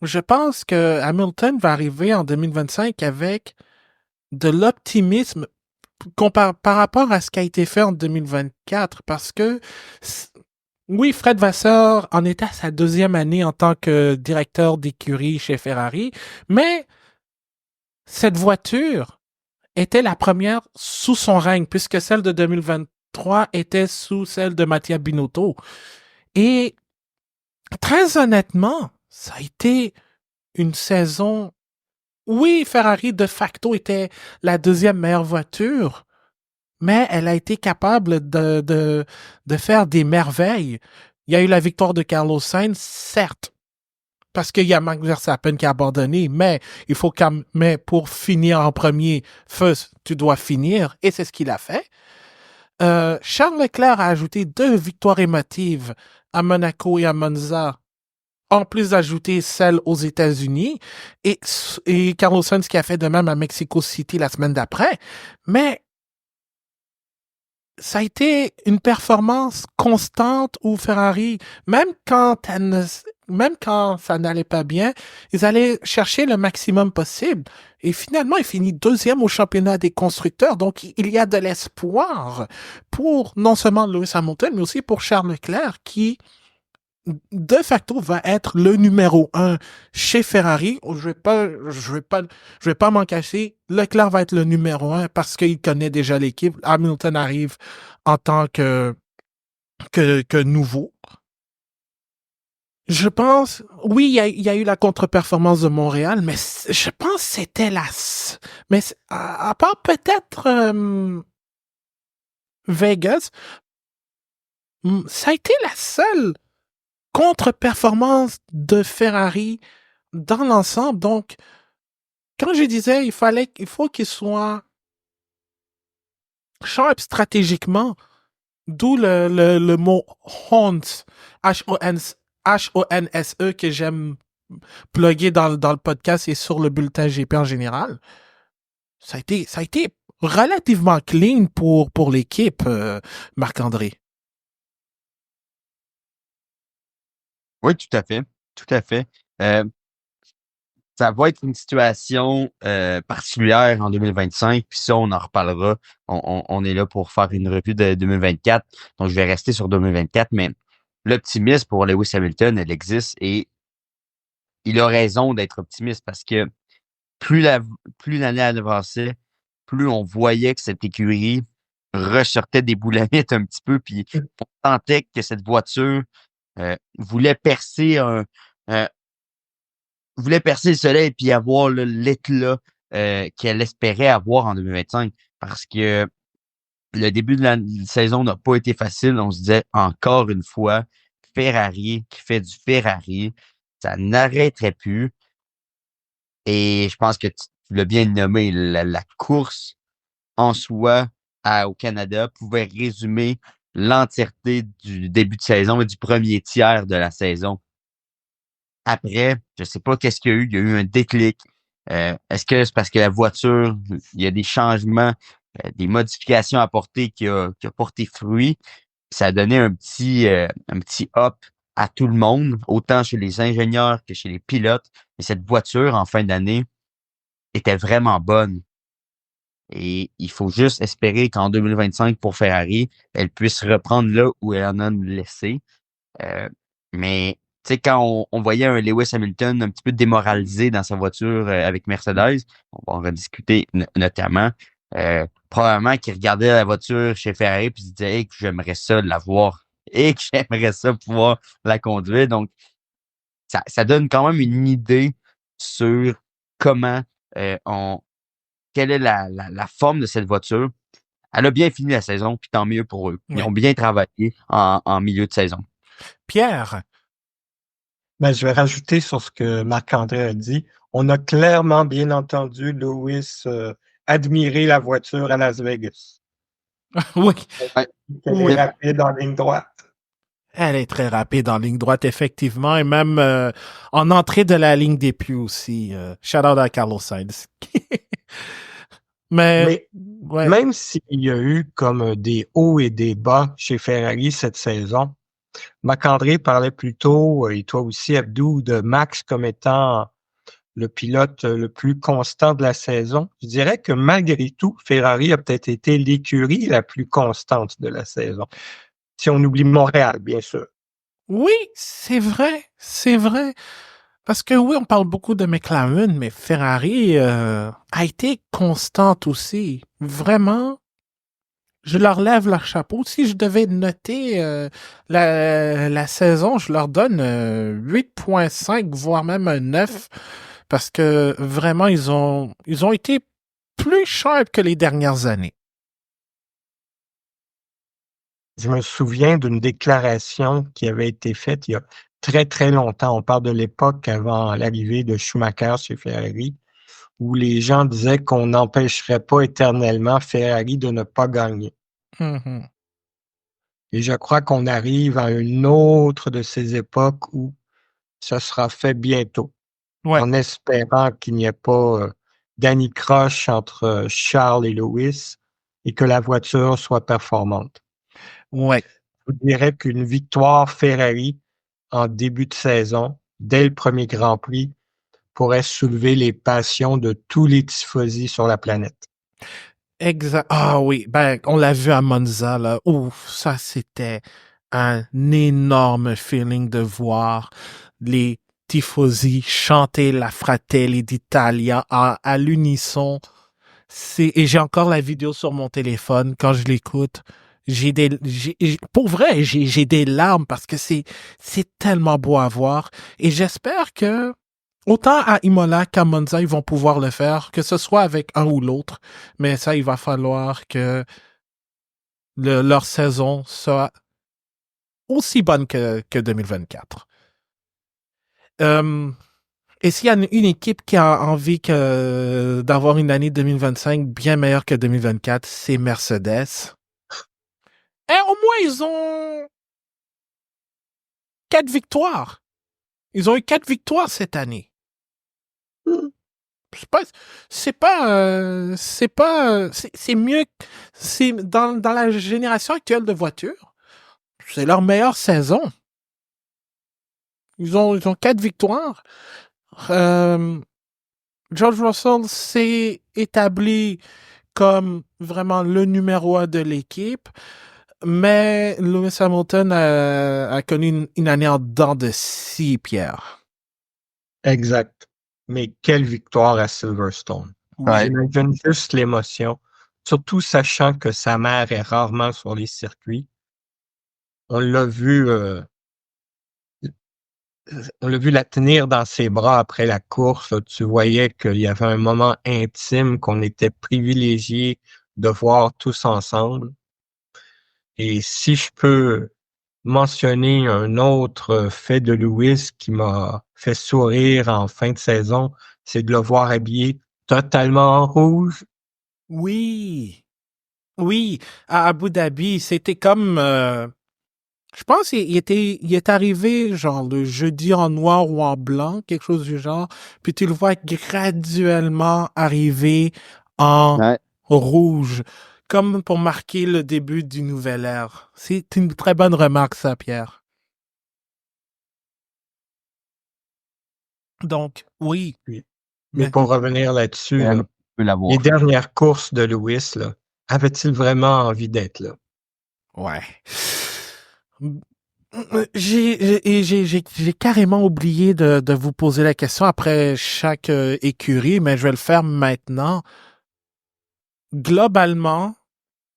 je pense que Hamilton va arriver en 2025 avec de l'optimisme par rapport à ce qui a été fait en 2024. Parce que, oui, Fred Vasseur en était à sa deuxième année en tant que directeur d'écurie chez Ferrari, mais cette voiture était la première sous son règne, puisque celle de 2023 était sous celle de Mattia Binotto. Et très honnêtement, ça a été une saison. Oui, Ferrari de facto était la deuxième meilleure voiture, mais elle a été capable de faire des merveilles. Il y a eu la victoire de Carlos Sainz, certes, parce qu'il y a Max Verstappen qui a abandonné, mais il faut mais pour finir en premier, first, tu dois finir, et c'est ce qu'il a fait. Charles Leclerc a ajouté 2 victoires émotives à Monaco et à Monza, en plus d'ajouter celle aux États-Unis, et Carlos Sainz qui a fait de même à Mexico City la semaine d'après. Mais ça a été une performance constante où Ferrari, même quand ça n'allait pas bien, ils allaient chercher le maximum possible. Et finalement, il finit deuxième au championnat des constructeurs. Donc, il y a de l'espoir pour non seulement Lewis Hamilton, mais aussi pour Charles Leclerc qui, de facto, va être le numéro 1 chez Ferrari. Je vais pas m'en cacher. Leclerc va être le numéro 1 parce qu'il connaît déjà l'équipe. Hamilton arrive en tant que nouveau. Je pense, oui, il y a eu la contre-performance de Montréal, mais je pense que c'était mais à part peut-être Vegas, ça a été la seule contre-performance de Ferrari dans l'ensemble. Donc, quand je disais il faut qu'il soit sharp stratégiquement, d'où le mot Hons, H-O-N-S-E que j'aime plugger dans le podcast et sur le bulletin GP en général. Ça a été relativement clean pour l'équipe, Marc-André. Oui, tout à fait. Tout à fait. Euh, Ça va être une situation particulière en 2025, puis ça, on en reparlera. On est là pour faire une revue de 2024, donc je vais rester sur 2024, mais l'optimisme pour Lewis Hamilton, elle existe et il a raison d'être optimiste parce que plus la plus l'année avançait, plus on voyait que cette écurie ressortait des boulamites un petit peu, puis on sentait que cette voiture voulait percer voulait percer le soleil puis avoir là, l'éclat qu'elle espérait avoir en 2025 parce que le début de la saison n'a pas été facile. On se disait encore une fois, Ferrari qui fait du Ferrari, ça n'arrêterait plus. Et je pense que tu l'as bien nommé, la course en soi au Canada pouvait résumer l'entièreté du début de saison et du premier tiers de la saison. Après, je sais pas qu'est-ce qu'il y a eu. Il y a eu un déclic. Est-ce que c'est parce que la voiture, il y a des changements, des modifications apportées qui a porté fruit? Ça a donné un petit up à tout le monde, autant chez les ingénieurs que chez les pilotes. Et cette voiture, en fin d'année, était vraiment bonne. Et il faut juste espérer qu'en 2025, pour Ferrari, elle puisse reprendre là où elle en a laissé. Euh, mais tu sais, quand on voyait un Lewis Hamilton un petit peu démoralisé dans sa voiture avec Mercedes, on va en rediscuter notamment, probablement qu'il regardait la voiture chez Ferrari puis il se disait hey, que j'aimerais ça l'avoir et que j'aimerais ça pouvoir la conduire. Donc, ça donne quand même une idée sur comment quelle est la forme de cette voiture. Elle a bien fini la saison, puis tant mieux pour eux. Ils ont bien travaillé en milieu de saison. Pierre. Ben, je vais rajouter sur ce que Marc-André a dit. On a clairement bien entendu Lewis admirer la voiture à Las Vegas. Oui. Elle est rapide en ligne droite. Elle est très rapide en ligne droite, effectivement, et même en entrée de la ligne des puits aussi. Shout out à Carlos Sainz. Mais ouais. Même s'il y a eu comme des hauts et des bas chez Ferrari cette saison, Marc-André parlait plutôt, et toi aussi, Abdou, de Max comme étant le pilote le plus constant de la saison. Je dirais que malgré tout, Ferrari a peut-être été l'écurie la plus constante de la saison. Si on oublie Montréal, bien sûr. Oui, c'est vrai, c'est vrai. Parce que oui, on parle beaucoup de McLaren, mais Ferrari a été constante aussi. Vraiment, je leur lève leur chapeau. Si je devais noter la saison, je leur donne 8.5, voire même un 9, parce que vraiment, ils ont été plus sharp que les dernières années. Je me souviens d'une déclaration qui avait été faite il y a très, très longtemps. On parle de l'époque avant l'arrivée de Schumacher chez Ferrari, où les gens disaient qu'on n'empêcherait pas éternellement Ferrari de ne pas gagner. Mm-hmm. Et je crois qu'on arrive à une autre de ces époques où ça sera fait bientôt, en espérant qu'il n'y ait pas d'anicroche entre Charles et Lewis et que la voiture soit performante. Ouais. Je dirais qu'une victoire Ferrari en début de saison, dès le premier Grand Prix, pourrait soulever les passions de tous les tifosi sur la planète. Exact. Ah oui, ben on l'a vu à Monza là. Ouf, ça c'était un énorme feeling de voir les tifosi chanter la Fratelli d'Italia à l'unisson. Et j'ai encore la vidéo sur mon téléphone quand je l'écoute. Pour vrai, j'ai des larmes parce que c'est tellement beau à voir. Et j'espère que autant à Imola qu'à Monza, ils vont pouvoir le faire, que ce soit avec un ou l'autre. Mais ça, il va falloir que leur saison soit aussi bonne que 2024. Et s'il y a une équipe qui a envie d'avoir une année 2025 bien meilleure que 2024, c'est Mercedes. Et au moins, ils ont 4 victoires. Ils ont eu 4 victoires cette année. C'est mieux, c'est dans la génération actuelle de voitures, c'est leur meilleure saison. Ils ont 4 victoires. George Russell s'est établi comme vraiment le numéro 1 de l'équipe, mais Lewis Hamilton a connu une année en dents de scie, Pierre. Exact. Mais quelle victoire à Silverstone. Ouais. J'imagine juste l'émotion, surtout sachant que sa mère est rarement sur les circuits. On l'a vu la tenir dans ses bras après la course. Tu voyais qu'il y avait un moment intime qu'on était privilégiés de voir tous ensemble. Et si je peux mentionner un autre fait de Lewis qui m'a fait sourire en fin de saison, c'est de le voir habillé totalement en rouge. Oui, à Abu Dhabi, c'était comme, je pense qu'il est arrivé genre le jeudi en noir ou en blanc, quelque chose du genre, puis tu le vois graduellement arriver en Ouais. rouge, comme pour marquer le début du nouvel ère. C'est une très bonne remarque, ça, Pierre. Donc, oui. Oui. Mais Mais pour revenir là-dessus, Elle là, peut l'avoir. les dernières courses de Lewis, là, avait-il vraiment envie d'être là? ouais. J'ai carrément oublié de vous poser la question après chaque écurie, mais je vais le faire maintenant. Globalement,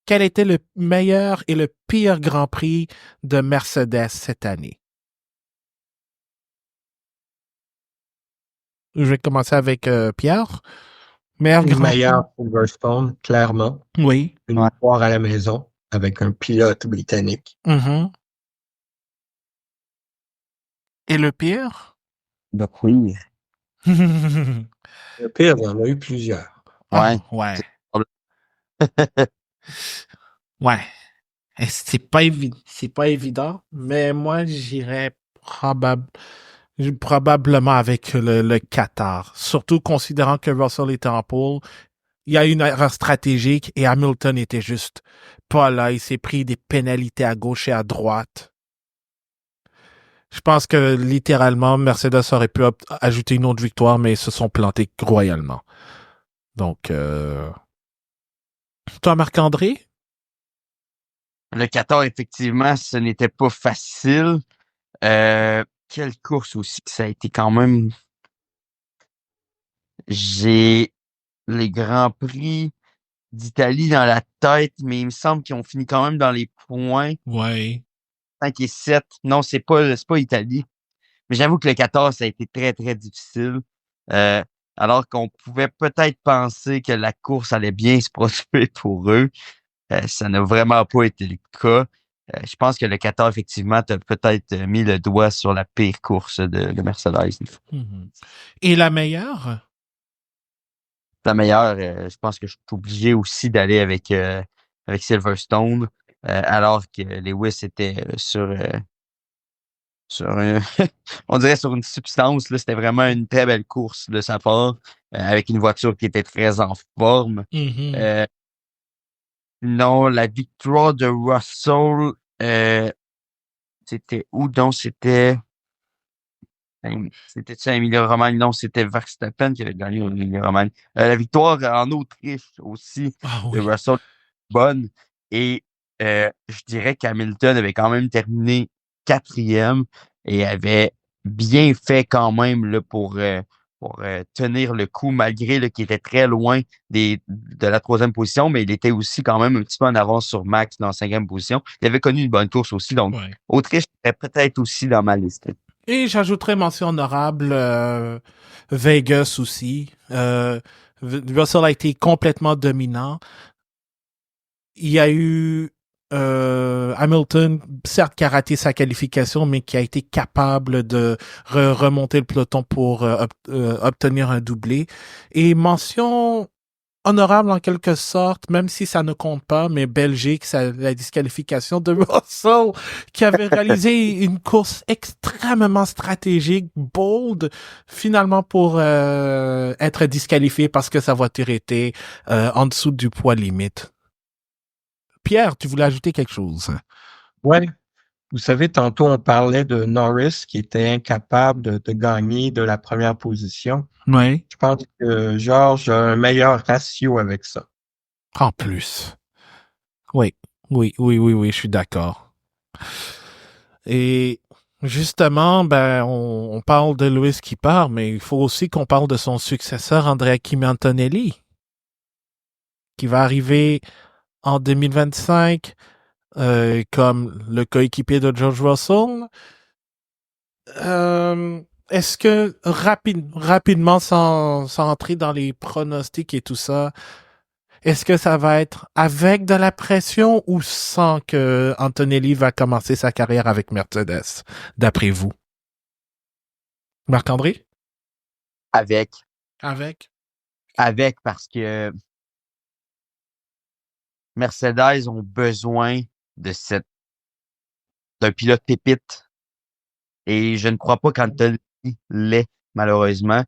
quel était le meilleur et le pire Grand Prix de Mercedes cette année? Je vais commencer avec Pierre. Meilleur Le Grand Prix? meilleur Silverstone, clairement. Oui. Une Ouais. victoire à la maison avec un pilote britannique. Mhm. Et le pire? Donc oui. Le pire, il y en a eu plusieurs. Ah, Ouais. ouais. C'est- Ouais. Et c'est pas évident, mais moi, j'irais probablement avec le Qatar. Surtout considérant que Russell était en pole. Il y a eu une erreur stratégique et Hamilton était juste pas là. Il s'est pris des pénalités à gauche et à droite. Je pense que littéralement, Mercedes aurait pu ajouter une autre victoire, mais ils se sont plantés royalement. Donc, toi, Marc-André? Le 14, effectivement, ce n'était pas facile. Quelle course aussi que ça a été quand même. J'ai les Grands Prix d'Italie dans la tête, mais il me semble qu'ils ont fini quand même dans les points. Ouais. 5 et 7. Non, c'est pas Italie. Mais j'avoue que le 14, ça a été très, très difficile. Euh, alors qu'on pouvait peut-être penser que la course allait bien se produire pour eux. Ça n'a vraiment pas été le cas. Je pense que le 14, effectivement, t'as peut-être mis le doigt sur la pire course de Mercedes. Mhm. Et la meilleure? La meilleure, je pense que je suis obligé aussi d'aller avec Silverstone, alors que Lewis était sur on dirait sur une substance. Là, c'était vraiment une très belle course de sa part, avec une voiture qui était très en forme. Mhm. Euh, non, la victoire de Russell, c'était où donc? C'était-tu Emilia-Romagne? Non, c'était Verstappen qui avait gagné en Emilia-Romagne. La victoire en Autriche aussi Ah de oui. Russell, bonne. Et je dirais qu'Hamilton avait quand même terminé 4e et avait bien fait quand même là, pour tenir le coup, malgré qu'il était très loin de la 3e position, mais il était aussi quand même un petit peu en avance sur Max dans la 5e position. Il avait connu une bonne course aussi, donc Ouais. Autriche est peut-être aussi dans ma liste. Et j'ajouterais mention honorable Vegas aussi. Russell a été complètement dominant. Il y a eu Hamilton, certes, qui a raté sa qualification, mais qui a été capable de remonter le peloton pour obtenir un doublé. Et mention honorable en quelque sorte, même si ça ne compte pas, mais Belgique, la disqualification de Russell, qui avait réalisé une course extrêmement stratégique, bold, finalement pour être disqualifié parce que sa voiture était en dessous du poids limite. Pierre, tu voulais ajouter quelque chose? Ouais. Vous savez, tantôt, on parlait de Norris qui était incapable de gagner de la première position. Oui. Je pense que George a un meilleur ratio avec ça. En plus. Oui, je suis d'accord. Et justement, on parle de Lewis qui part, mais il faut aussi qu'on parle de son successeur, Andrea Kimi Antonelli, qui va arriver en 2025 comme le coéquipier de George Russell. Est-ce que rapidement, sans entrer dans les pronostics et tout ça, est-ce que ça va être avec de la pression ou sans que Antonelli va commencer sa carrière avec Mercedes, d'après vous? Marc-André? Avec, Avec. parce que Mercedes ont besoin de d'un pilote pépite. Et je ne crois pas qu'Anthony l'est, malheureusement.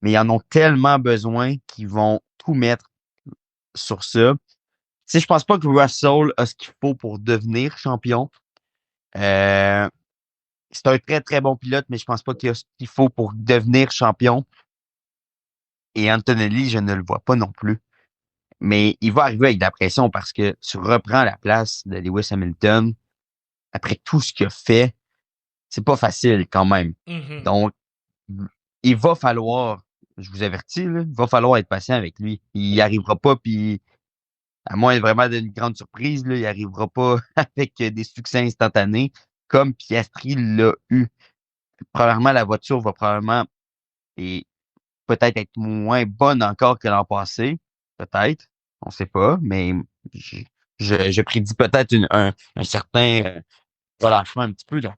Mais ils en ont tellement besoin qu'ils vont tout mettre sur ça. Tu sais, je pense pas que Russell a ce qu'il faut pour devenir champion. Euh, c'est un très, très bon pilote, mais je pense pas qu'il a ce qu'il faut pour devenir champion. Et Antonelli, je ne le vois pas non plus. Mais il va arriver avec de la pression parce que tu reprends la place de Lewis Hamilton après tout ce qu'il a fait. C'est pas facile quand même. Mm-hmm. Donc, il va falloir, je vous avertis, là, il va falloir être patient avec lui. Il n'y arrivera pas, puis à moins vraiment d'une grande surprise, là, il arrivera pas avec des succès instantanés comme Piastri l'a eu. Premièrement, la voiture va probablement et peut-être être moins bonne encore que l'an passé. Peut-être. On sait pas, mais je, je prédis peut-être un certain relâchement un petit peu. Là.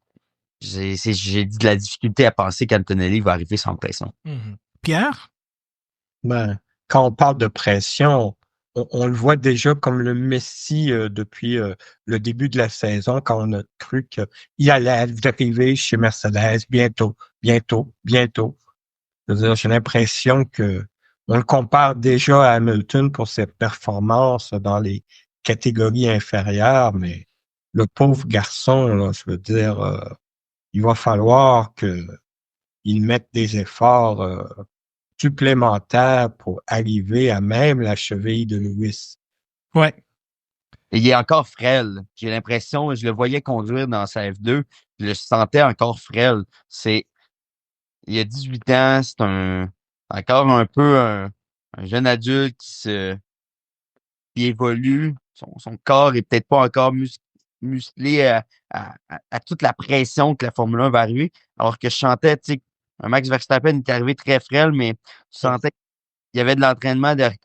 J'ai dit de la difficulté à penser qu'Antonelli va arriver sans pression. Mm-hmm. Pierre? Ben, quand on parle de pression, on le voit déjà comme le Messi depuis le début de la saison, quand on a cru qu'il allait arriver chez Mercedes bientôt, bientôt, bientôt. Je veux dire, j'ai l'impression que on le compare déjà à Hamilton pour ses performances dans les catégories inférieures, mais le pauvre garçon, là, je veux dire, il va falloir qu'il mette des efforts supplémentaires pour arriver à même la cheville de Lewis. Ouais. Et il est encore frêle. J'ai l'impression, je le voyais conduire dans sa F2, je le sentais encore frêle. Il y a 18 ans, c'est encore un peu un jeune adulte qui évolue. Son corps est peut-être pas encore musclé à toute la pression que la Formule 1 va arriver. Alors que je sentais, tu sais, un Max Verstappen est arrivé très frêle, mais je sentais qu'il y avait de l'entraînement derrière.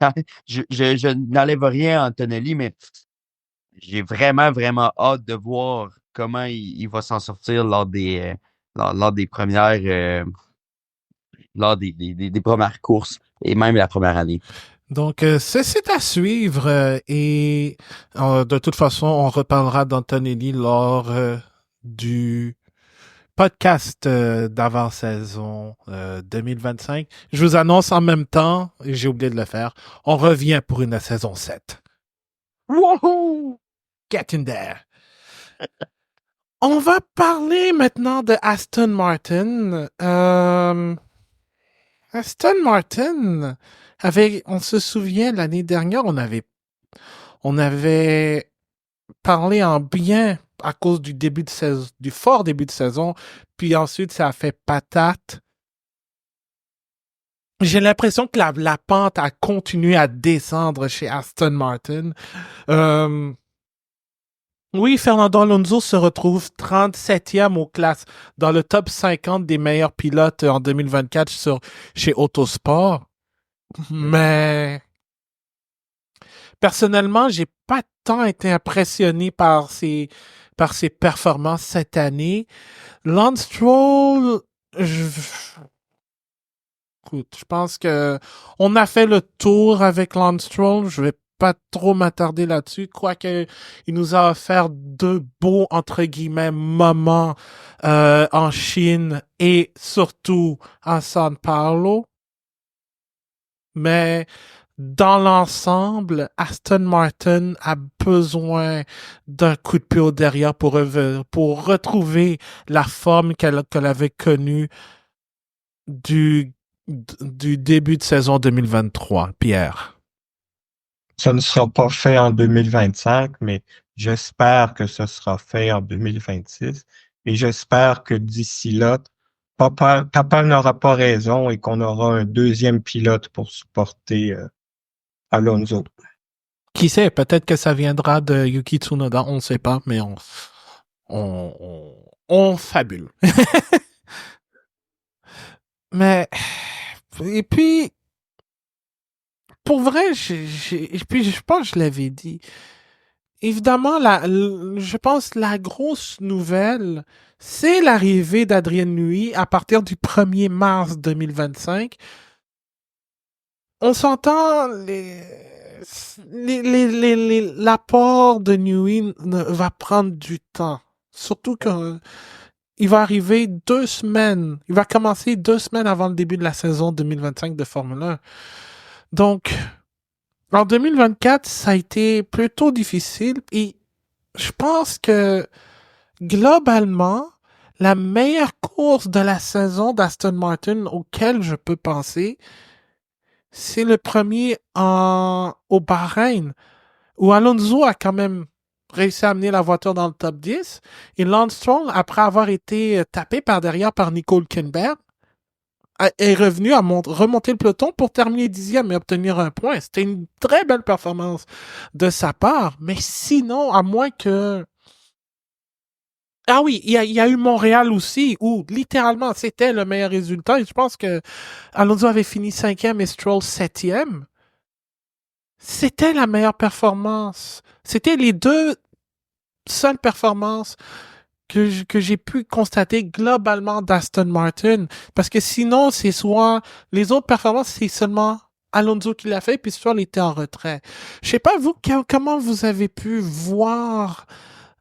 Je n'enlève rien à Antonelli, mais j'ai vraiment, vraiment hâte de voir comment il va s'en sortir lors des premières des premières courses et même la première année. Donc, c'est à suivre et de toute façon, on reparlera d'Antonelli lors du podcast d'avant-saison 2025. Je vous annonce en même temps, et j'ai oublié de le faire, on revient pour une saison 7. Wouhou! Get in there! On va parler maintenant de Aston Martin. Aston Martin on se souvient, l'année dernière, on avait parlé en bien à cause du début de saison, du fort début de saison, puis ensuite ça a fait patate. J'ai l'impression que la pente a continué à descendre chez Aston Martin. Oui, Fernando Alonso se retrouve 37e dans le top 50 des meilleurs pilotes en 2024 chez Autosport. Mais Personnellement, j'ai pas tant été impressionné par ses performances cette année. Lance Stroll, écoute, je pense que on a fait le tour avec Lance Stroll. Je vais pas trop m'attarder là-dessus, quoique il nous a offert deux beaux, entre guillemets, moments en Chine et surtout à São Paulo. Mais dans l'ensemble, Aston Martin a besoin d'un coup de pied au derrière pour retrouver la forme qu'elle avait connue du début de saison 2023, Pierre. Ça ne sera pas fait en 2025, mais j'espère que ce sera fait en 2026. Et j'espère que d'ici là, Papa n'aura pas raison et qu'on aura un deuxième pilote pour supporter Alonso. Qui sait, peut-être que ça viendra de Yuki Tsunoda, on ne sait pas, mais on fabule. Mais, et puis, pour vrai, et puis je pense que je l'avais dit. Évidemment, je pense la grosse nouvelle, c'est l'arrivée d'Adrien Newey à partir du 1er mars 2025. On s'entend, l'apport de Newey va prendre du temps. Surtout qu'il va arriver 2 semaines. Il va commencer 2 semaines avant le début de la saison 2025 de Formule 1. Donc, en 2024, ça a été plutôt difficile et je pense que globalement, la meilleure course de la saison d'Aston Martin auquel je peux penser, c'est le premier au Bahreïn, où Alonso a quand même réussi à amener la voiture dans le top 10 et Lance Stroll, après avoir été tapé par derrière par Nico Hülkenberg, est revenu à remonter le peloton pour terminer 10e et obtenir un point. C'était une très belle performance de sa part, mais sinon, à moins que... Ah oui, il y a eu Montréal aussi, où littéralement c'était le meilleur résultat. Et je pense que Alonso avait fini 5e et Stroll 7e. C'était la meilleure performance. C'était les deux seules performances que j'ai pu constater globalement d'Aston Martin. Parce que sinon, c'est soit les autres performances, c'est seulement Alonso qui l'a fait, puis Stroll était en retrait. Je sais pas, vous, comment vous avez pu voir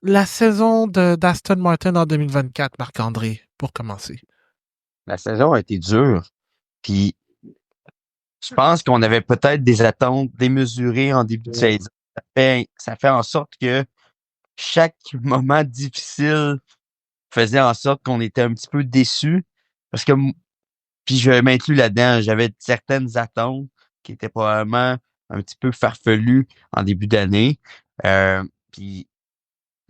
la saison d'Aston Martin en 2024, Marc-André, pour commencer? La saison a été dure. Puis je pense qu'on avait peut-être des attentes démesurées en début de saison. Ça fait en sorte que chaque moment difficile faisait en sorte qu'on était un petit peu déçus. Parce que, puis je m'inclus là-dedans, j'avais certaines attentes qui étaient probablement un petit peu farfelues en début d'année. Puis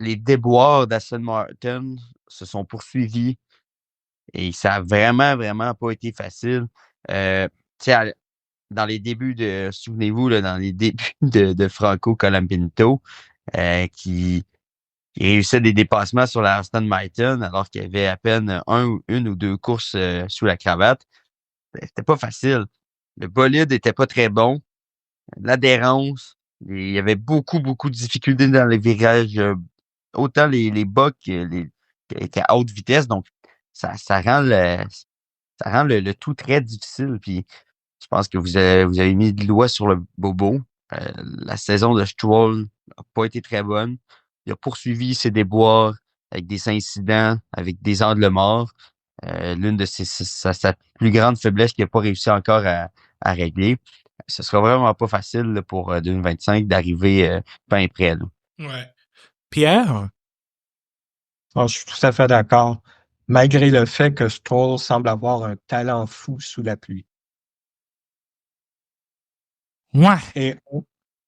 les déboires d'Aston Martin se sont poursuivis et ça a vraiment, vraiment pas été facile. Tu sais, dans les débuts souvenez-vous, là, dans les débuts de Franco Colapinto, qui réussissait des dépassements sur la Aston Martin alors qu'il y avait à peine une ou deux courses sous la cravate. C'était pas facile. Le bolide était pas très bon. L'adhérence, il y avait beaucoup, beaucoup de difficultés dans les virages, autant les bas qu'à haute vitesse. Donc, ça rend le tout très difficile. Puis, je pense que vous avez mis de l'oie sur le bobo. La saison de Stroll n'a pas été très bonne. Il a poursuivi ses déboires avec des incidents, avec des angles morts. L'une de sa plus grande faiblesse qu'il n'a pas réussi encore à régler. Ce sera vraiment pas facile là, pour 2025 d'arriver fin près. Là. Ouais. Pierre? Je suis tout à fait d'accord, malgré le fait que Stroll semble avoir un talent fou sous la pluie. Ouais.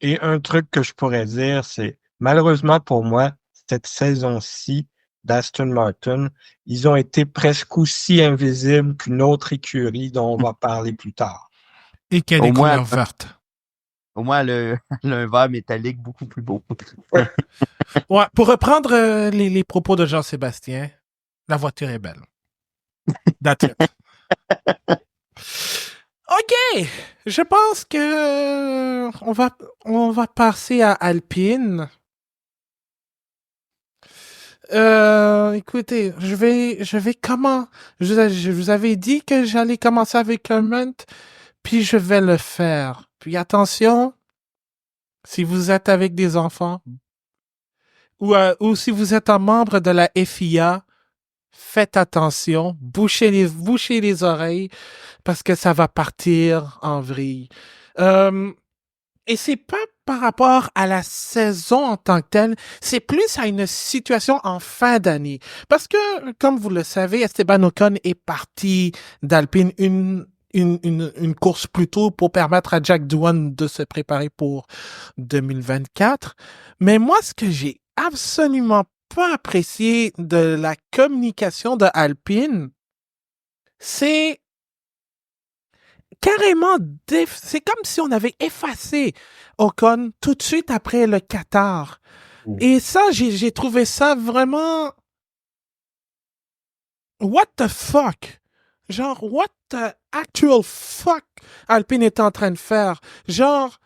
Et un truc que je pourrais dire, c'est malheureusement pour moi, cette saison-ci d'Aston Martin, ils ont été presque aussi invisibles qu'une autre écurie dont on va parler plus tard. Et qui a des couleurs vertes. Au moins, le vert métallique beaucoup plus beau. Ouais, pour reprendre les propos de Jean-Sébastien, la voiture est belle. That's it. OK, je pense que on va passer à Alpine. Écoutez, je vous avais dit que j'allais commencer avec Clement, puis je vais le faire. Puis attention, si vous êtes avec des enfants ou si vous êtes un membre de la FIA, faites attention, bouchez les oreilles parce que ça va partir en vrille. Euh, et c'est pas par rapport à la saison en tant que telle, c'est plus à une situation en fin d'année. Parce que, comme vous le savez, Esteban Ocon est parti d'Alpine une course plus tôt pour permettre à Jack Doohan de se préparer pour 2024. Mais moi, ce que j'ai absolument pas apprécié de la communication de Alpine, c'est carrément, c'est comme si on avait effacé Ocon tout de suite après le Qatar. Mm. Et ça, j'ai trouvé ça vraiment... What the fuck? Genre, what the actual fuck Alpine est en train de faire? Genre,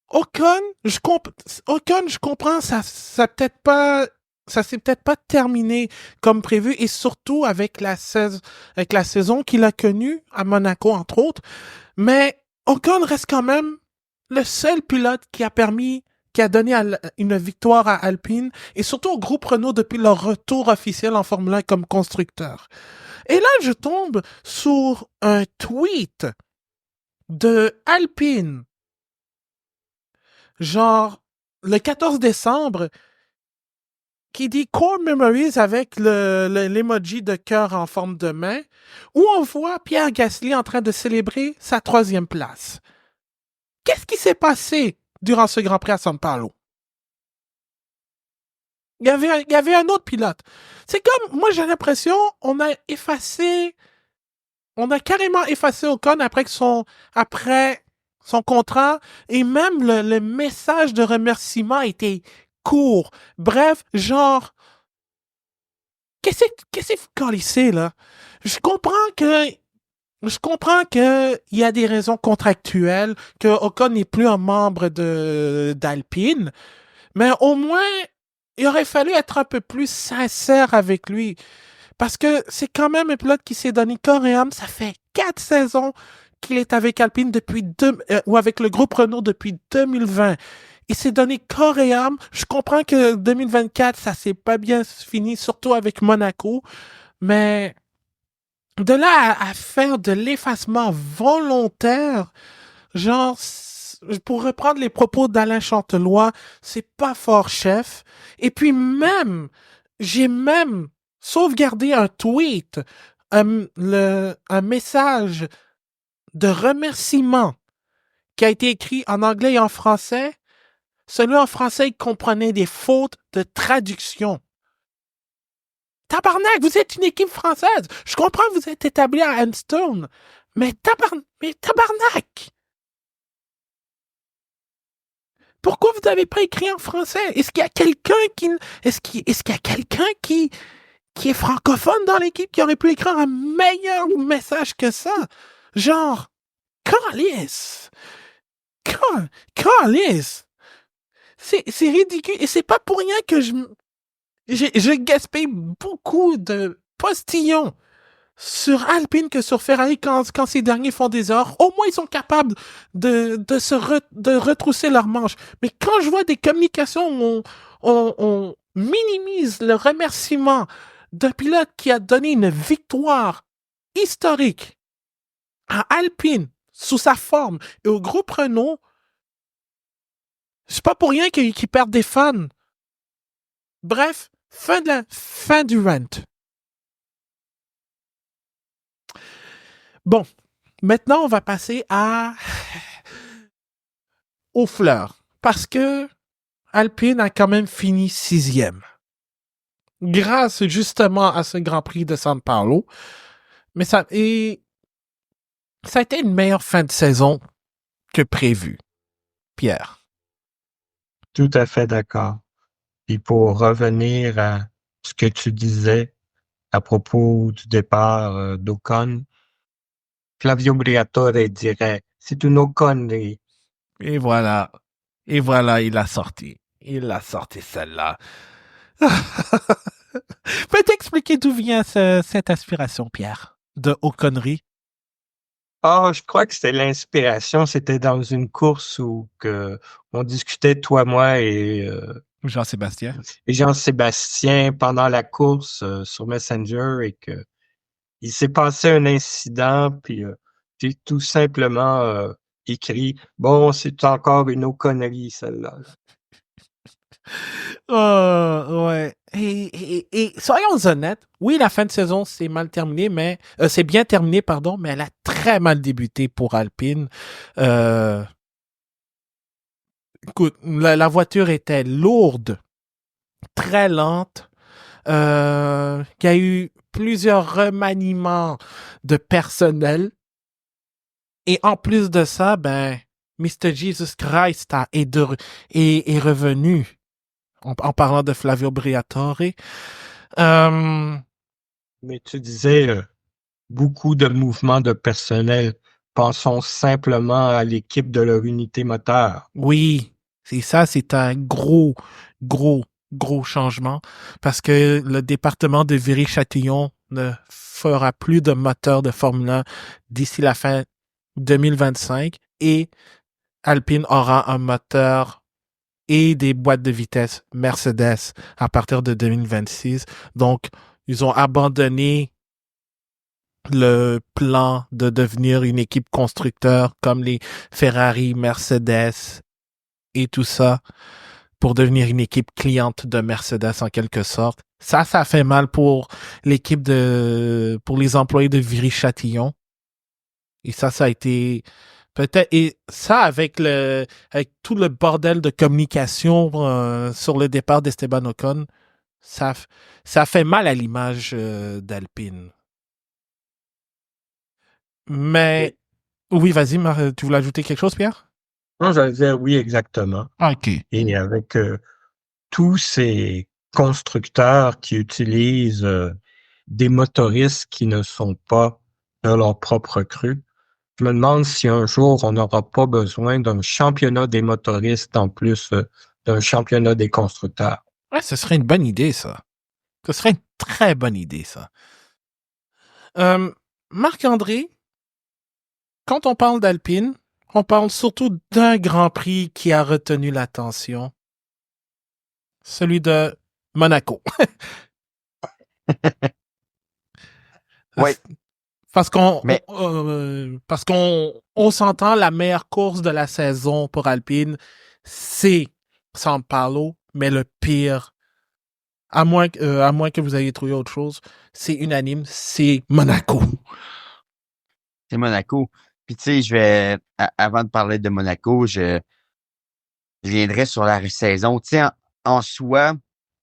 Ocon, je comprends, ça s'est peut-être pas terminé comme prévu et surtout avec avec la saison qu'il a connue à Monaco, entre autres. Mais Ocon reste quand même le seul pilote qui a donné une victoire à Alpine et surtout au groupe Renault depuis leur retour officiel en Formule 1 comme constructeur. Et là, je tombe sur un tweet de Alpine, genre le 14 décembre, qui dit Core Memories avec l'emoji de cœur en forme de main, où on voit Pierre Gasly en train de célébrer sa 3e place. Qu'est-ce qui s'est passé durant ce Grand Prix à São Paulo? Il y avait un autre pilote. C'est comme, moi j'ai l'impression, on a carrément effacé Ocon après son contrat, et même le message de remerciement était court. Bref, genre, qu'est-ce que vous calissez, là? Je comprends que il y a des raisons contractuelles, que Ocon n'est plus un membre d'Alpine, mais au moins, il aurait fallu être un peu plus sincère avec lui. Parce que c'est quand même un pilote qui s'est donné corps et âme. Ça fait 4 saisons qu'il est avec Alpine ou avec le groupe Renault depuis 2020. Il s'est donné corps et âme. Je comprends que 2024, ça s'est pas bien fini, surtout avec Monaco. Mais de là à faire de l'effacement volontaire, genre, pour reprendre les propos d'Alain Chantelois, c'est pas fort, chef. Et puis j'ai même sauvegardé un tweet, un message de remerciement qui a été écrit en anglais et en français. Celui en français, il comprenait des fautes de traduction. Tabarnak, vous êtes une équipe française. Je comprends que vous êtes établi à Hamstone, mais tabarnak! Pourquoi vous n'avez pas écrit en français? Est-ce qu'il y a quelqu'un qui est francophone dans l'équipe qui aurait pu écrire un meilleur message que ça? Genre, calice! Calice! C'est ridicule. Et c'est pas pour rien que je gaspille beaucoup de postillons sur Alpine que sur Ferrari quand ces derniers font des erreurs. Au moins, ils sont capables de retrousser leurs manches. Mais quand je vois des communications où on minimise le remerciement d'un pilote qui a donné une victoire historique à Alpine sous sa forme et au groupe Renault, c'est pas pour rien qu'ils perdent des fans. Bref, fin du rant. Bon, maintenant on va passer aux fleurs. Parce que Alpine a quand même fini 6e. Grâce justement à ce Grand Prix de São Paulo. Mais ça a été une meilleure fin de saison que prévu. Pierre. Tout à fait d'accord. Puis pour revenir à ce que tu disais à propos du départ d'Ocon, Flavio Briatore dirait, c'est une connerie. Et voilà. Et voilà, il l'a sorti. Il a sorti celle-là. Peux-tu expliquer d'où vient cette aspiration, Pierre, de O'Connery? Ah, je crois que c'était l'inspiration. C'était dans une course où on discutait, toi, moi Jean-Sébastien. et Jean-Sébastien pendant la course sur Messenger et que il s'est passé un incident, puis j'ai tout simplement écrit, bon, c'est encore une connerie, celle-là. Oh, ouais. Et soyons honnêtes, oui, la fin de saison c'est mal terminé, mais c'est bien terminé, pardon, mais elle a très mal débuté pour Alpine. Écoute, la voiture était lourde, très lente. Il y a eu plusieurs remaniements de personnel. Et en plus de ça, ben, Mr. Jesus Christ est revenu en parlant de Flavio Briatore. Mais tu disais beaucoup de mouvements de personnel. Pensons simplement à l'équipe de leur unité moteur. Oui, c'est un gros changement parce que le département de Viry-Châtillon ne fera plus de moteur de Formule 1 d'ici la fin 2025 et Alpine aura un moteur et des boîtes de vitesse Mercedes à partir de 2026. Donc, ils ont abandonné le plan de devenir une équipe constructeur comme les Ferrari, Mercedes et tout ça pour devenir une équipe cliente de Mercedes en quelque sorte. Ça fait mal pour pour les employés de Viry-Châtillon. Et ça a été peut-être, et ça avec tout le bordel de communication sur le départ d'Esteban Ocon, ça fait mal à l'image d'Alpine. Mais, oui, vas-y, tu voulais ajouter quelque chose, Pierre? Non, j'allais dire oui, exactement. OK. Et avec tous ces constructeurs qui utilisent des motoristes qui ne sont pas de leur propre cru, je me demande si un jour on n'aura pas besoin d'un championnat des motoristes en plus d'un championnat des constructeurs. Ouais, ce serait une bonne idée, ça. Ce serait une très bonne idée, ça. Marc-André, quand on parle d'Alpine, on parle surtout d'un Grand Prix qui a retenu l'attention. Celui de Monaco. Oui, Parce qu'on mais on s'entend, la meilleure course de la saison pour Alpine, c'est San Paulo, mais le pire, à moins que vous ayez trouvé autre chose, c'est unanime, c'est Monaco. c'est Monaco. Puis tu sais, avant de parler de Monaco, je viendrai sur la saison. Tu sais, en soi,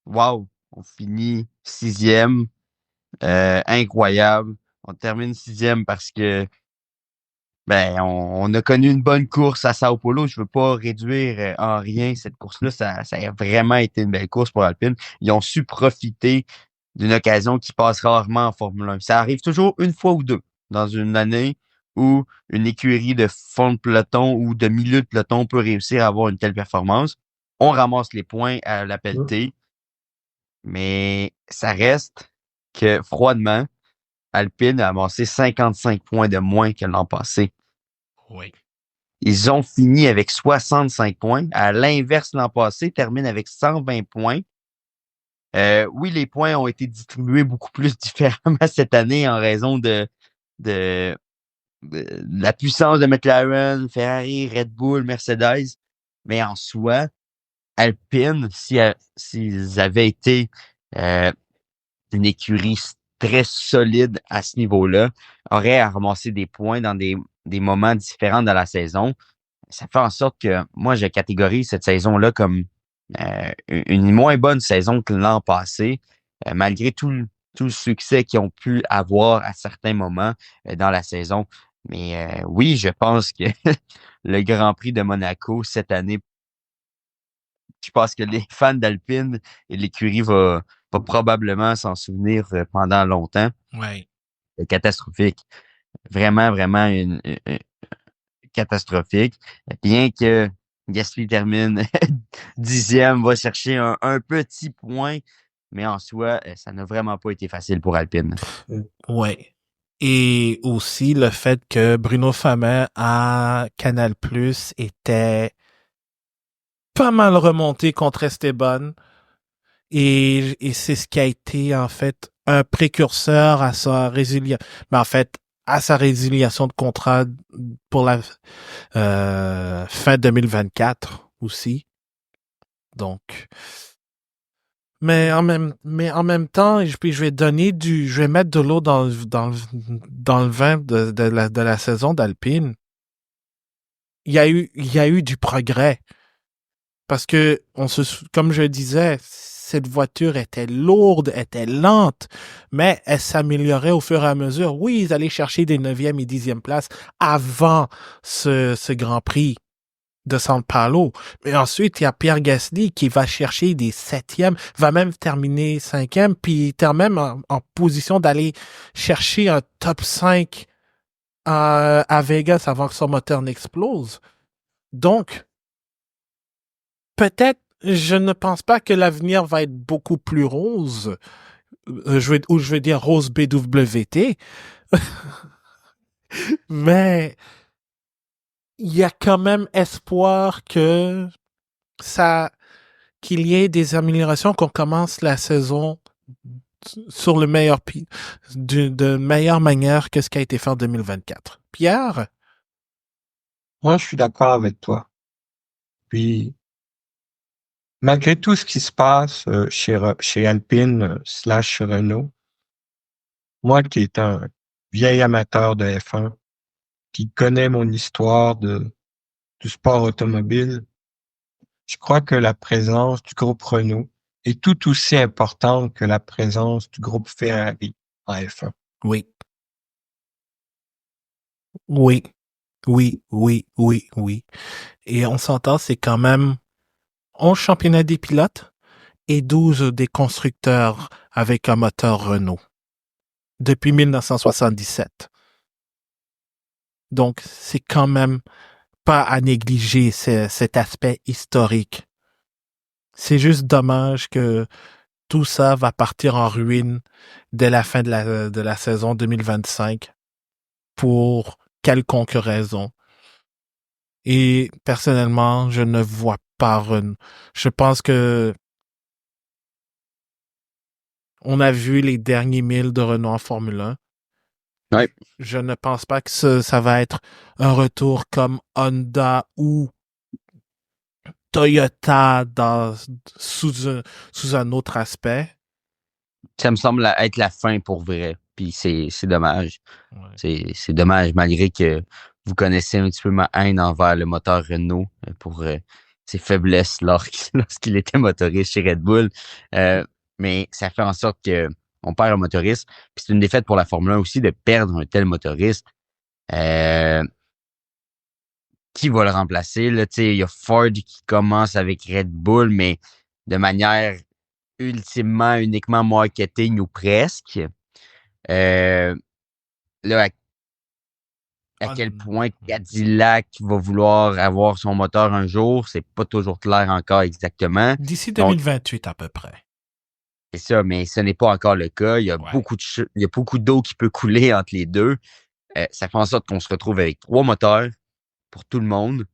wow, on finit 6e, incroyable. On termine 6e parce que ben on a connu une bonne course à Sao Paulo. Je veux pas réduire en rien cette course-là. Ça a vraiment été une belle course pour Alpine. Ils ont su profiter d'une occasion qui passe rarement en Formule 1. Ça arrive toujours une fois ou deux dans une année où une écurie de fond de peloton ou de milieu de peloton peut réussir à avoir une telle performance. On ramasse les points à la pelletée, mais ça reste que froidement, Alpine a amassé 55 points de moins que l'an passé. Oui. Ils ont fini avec 65 points. À l'inverse, l'an passé, ils terminent avec 120 points. Oui, les points ont été distribués beaucoup plus différemment cette année en raison de la puissance de McLaren, Ferrari, Red Bull, Mercedes. Mais en soi, Alpine, s'ils avaient été une écurie très solide à ce niveau-là, aurait à ramasser des points dans des moments différents dans la saison. Ça fait en sorte que moi, je catégorise cette saison-là comme une moins bonne saison que l'an passé, malgré tout le succès qu'ils ont pu avoir à certains moments dans la saison. Mais oui, je pense que le Grand Prix de Monaco cette année, je pense que les fans d'Alpine et l'écurie va probablement s'en souvenir pendant longtemps. Ouais. C'est catastrophique. Vraiment, vraiment catastrophique. Bien que Gasly termine 10e, va chercher un petit point, mais en soi, ça n'a vraiment pas été facile pour Alpine. Ouais. Et aussi le fait que Bruno Famin à Canal+ était pas mal remonté contre Esteban. Et c'est ce qui a été, en fait, un précurseur à sa résiliation. Mais en fait, à sa résiliation de contrat pour la fin 2024 aussi. Donc, mais en même temps, je vais donner je vais mettre de l'eau dans le vin de la saison d'Alpine. Il y a eu du progrès. Parce que, comme je disais, cette voiture était lourde, était lente, mais elle s'améliorait au fur et à mesure. Oui, ils allaient chercher des 9e et 10e places avant ce Grand Prix de São Paulo. Mais ensuite, il y a Pierre Gasly qui va chercher des 7e, va même terminer 5e, puis il est même en position d'aller chercher un top 5 à Vegas avant que son moteur n'explose. Donc, peut-être, je ne pense pas que l'avenir va être beaucoup plus rose. Je veux dire rose BWT. Mais il y a quand même espoir qu'il y ait des améliorations, qu'on commence la saison sur le meilleur de meilleure manière que ce qui a été fait en 2024. Pierre? Moi, je suis d'accord avec toi. Puis, malgré tout ce qui se passe chez Alpine slash Renault, moi qui est un vieil amateur de F1, qui connaît mon histoire du sport automobile, je crois que la présence du groupe Renault est tout aussi importante que la présence du groupe Ferrari en F1. Oui. Oui. Oui, oui, oui, oui. Et on s'entend, c'est quand même 11 championnats des pilotes et 12 des constructeurs avec un moteur Renault depuis 1977. Donc, c'est quand même pas à négliger cet aspect historique. C'est juste dommage que tout ça va partir en ruine dès la fin de la saison 2025 pour quelconque raison. Et personnellement, je ne vois pas Renault. Je pense que on a vu les derniers 1000 de Renault en Formule 1. Ouais. Je ne pense pas que ça va être un retour comme Honda ou Toyota sous un autre aspect. Ça me semble être la fin pour vrai. Puis c'est dommage. Ouais. C'est dommage, malgré que vous connaissez un petit peu ma haine envers le moteur Renault pour ses faiblesses lorsqu'il était motoriste chez Red Bull. Mais ça fait en sorte que on perd un motoriste. Puis c'est une défaite pour la Formule 1 aussi de perdre un tel motoriste. Qui va le remplacer? Là, il y a Ford qui commence avec Red Bull, mais de manière ultimement, uniquement marketing ou presque. Là, à quel point Cadillac va vouloir avoir son moteur un jour, c'est pas toujours clair encore exactement. D'ici Donc, 2028 à peu près. c'est ça, mais ce n'est pas encore le cas. Il y a Ouais. il y a beaucoup d'eau qui peut couler entre les deux. Ça fait en sorte qu'on se retrouve avec 3 moteurs pour tout le monde.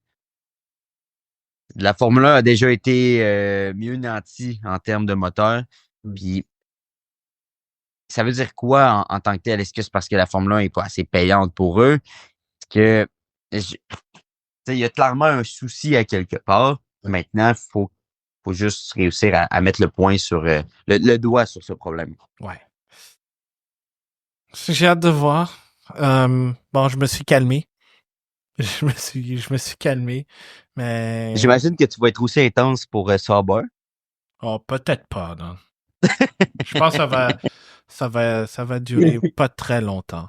La Formule 1 a déjà été mieux nantie en termes de moteur. Puis, ça veut dire quoi en tant que tel? Est-ce que c'est parce que la Formule 1 est pas assez payante pour eux? Est-ce que il y a clairement un souci à quelque part. Maintenant, faut juste réussir à mettre le point sur le doigt sur ce problème. Ouais. J'ai hâte de voir. Bon, je me suis calmé. Je me suis calmé, mais J'imagine que tu vas être aussi intense pour Sauber. oh, peut-être pas, non. Je pense que ça va durer pas très longtemps.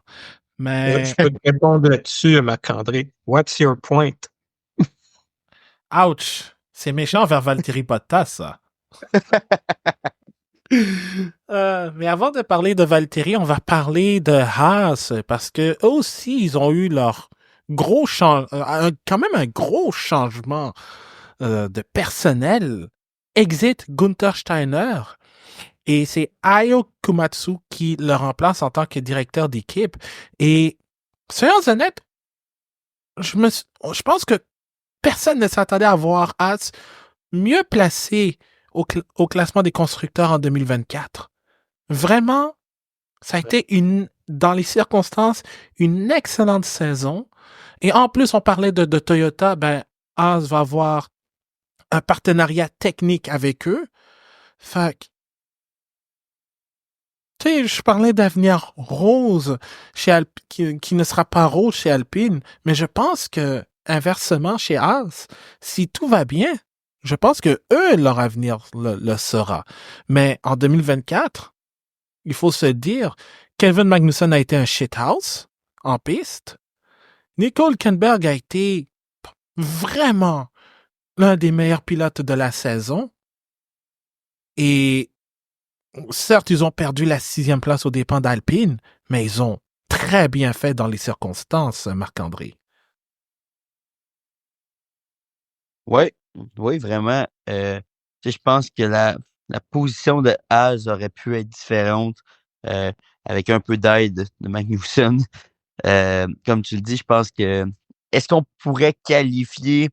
Mais Je peux te répondre là-dessus, Marc-André. What's your point? ouch, c'est méchant vers Valtteri Bottas, ça. Mais avant de parler de Valtteri, on va parler de Haas parce que eux aussi, ils ont eu leur quand même un gros changement de personnel. Exit Gunther Steiner et c'est Ayo Komatsu qui le remplace en tant que directeur d'équipe. Et soyons honnêtes, je pense que personne ne s'attendait à voir Haas mieux placé au classement des constructeurs en 2024. Vraiment, ça a été dans les circonstances, une excellente saison. Et en plus, on parlait de Toyota, ben, Haas va avoir un partenariat technique avec eux. Fait que, tu sais, je parlais d'avenir rose qui ne sera pas rose chez Alpine, mais je pense que, inversement, chez Haas, si tout va bien, je pense que eux, leur avenir le sera. Mais en 2024, il faut se dire, Kevin Magnussen a été un shithouse en piste. Nico Hülkenberg a été vraiment l'un des meilleurs pilotes de la saison. Et certes, ils ont perdu la 6e place aux dépens d'Alpine, mais ils ont très bien fait dans les circonstances, Marc-André. Oui, oui, vraiment. Tu sais, je pense que la position de Haas aurait pu être différente avec un peu d'aide de Magnussen. Comme tu le dis, je pense que est-ce qu'on pourrait qualifier,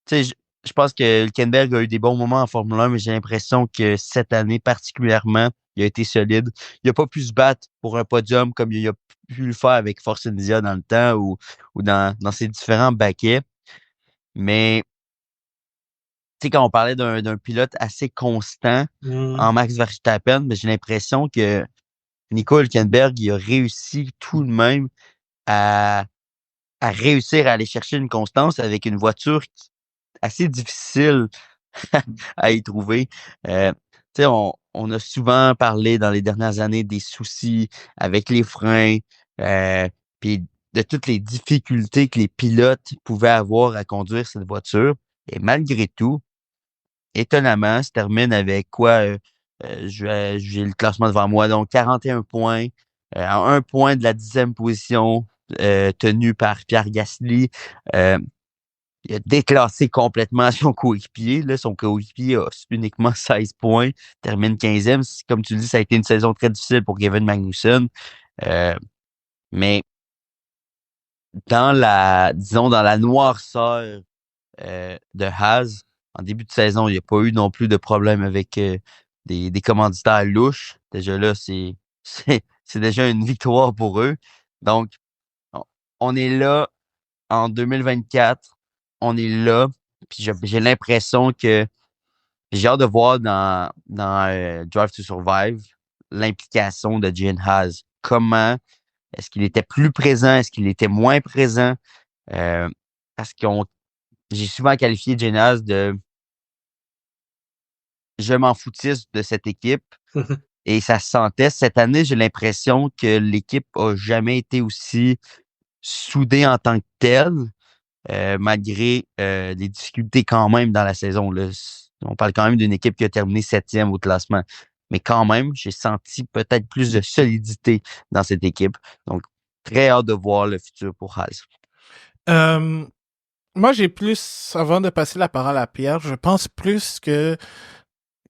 tu sais, je pense que Hülkenberg a eu des bons moments en Formule 1, mais j'ai l'impression que cette année particulièrement, il a été solide. Il n'a pas pu se battre pour un podium comme il a pu le faire avec Force India dans le temps ou dans ses différents baquets. Mais tu sais, quand on parlait d'un pilote assez constant en Max Verstappen, ben, j'ai l'impression que Nico Hülkenberg, il a réussi tout de même à, à réussir à aller chercher une constance avec une voiture assez difficile à y trouver. Tu sais, on a souvent parlé dans les dernières années des soucis avec les freins, puis de toutes les difficultés que les pilotes pouvaient avoir à conduire cette voiture. Et malgré tout, étonnamment, se termine avec quoi? J'ai le classement devant moi, donc 41 points, à 1 point de la 10e position, tenue par Pierre Gasly. Il a déclassé complètement son coéquipier. Là, son coéquipier a uniquement 16 points, termine 15e. Comme tu le dis, ça a été une saison très difficile pour Kevin Magnussen. Mais disons, dans la noirceur de Haas, en début de saison, il n'y a pas eu non plus de problème avec des commanditaires louches. Déjà là, c'est déjà une victoire pour eux. Donc, on on est là en 2024. On est là. Puis j'ai l'impression que j'ai hâte de voir dans Drive to Survive l'implication de Gene Haas. Comment est-ce qu'il était plus présent? Est-ce qu'il était moins présent? Euh, Parce qu'on j'ai souvent qualifié Gene Haas de je m'en foutiste de cette équipe. Et ça se sentait. Cette année, j'ai l'impression que l'équipe a jamais été aussi soudée en tant que telle, malgré les difficultés quand même dans la saison. Là. On parle quand même d'une équipe qui a terminé 7e au classement. Mais quand même, j'ai senti peut-être plus de solidité dans cette équipe. Donc, très hâte de voir le futur pour Haas. Moi, avant de passer la parole à Pierre, je pense plus que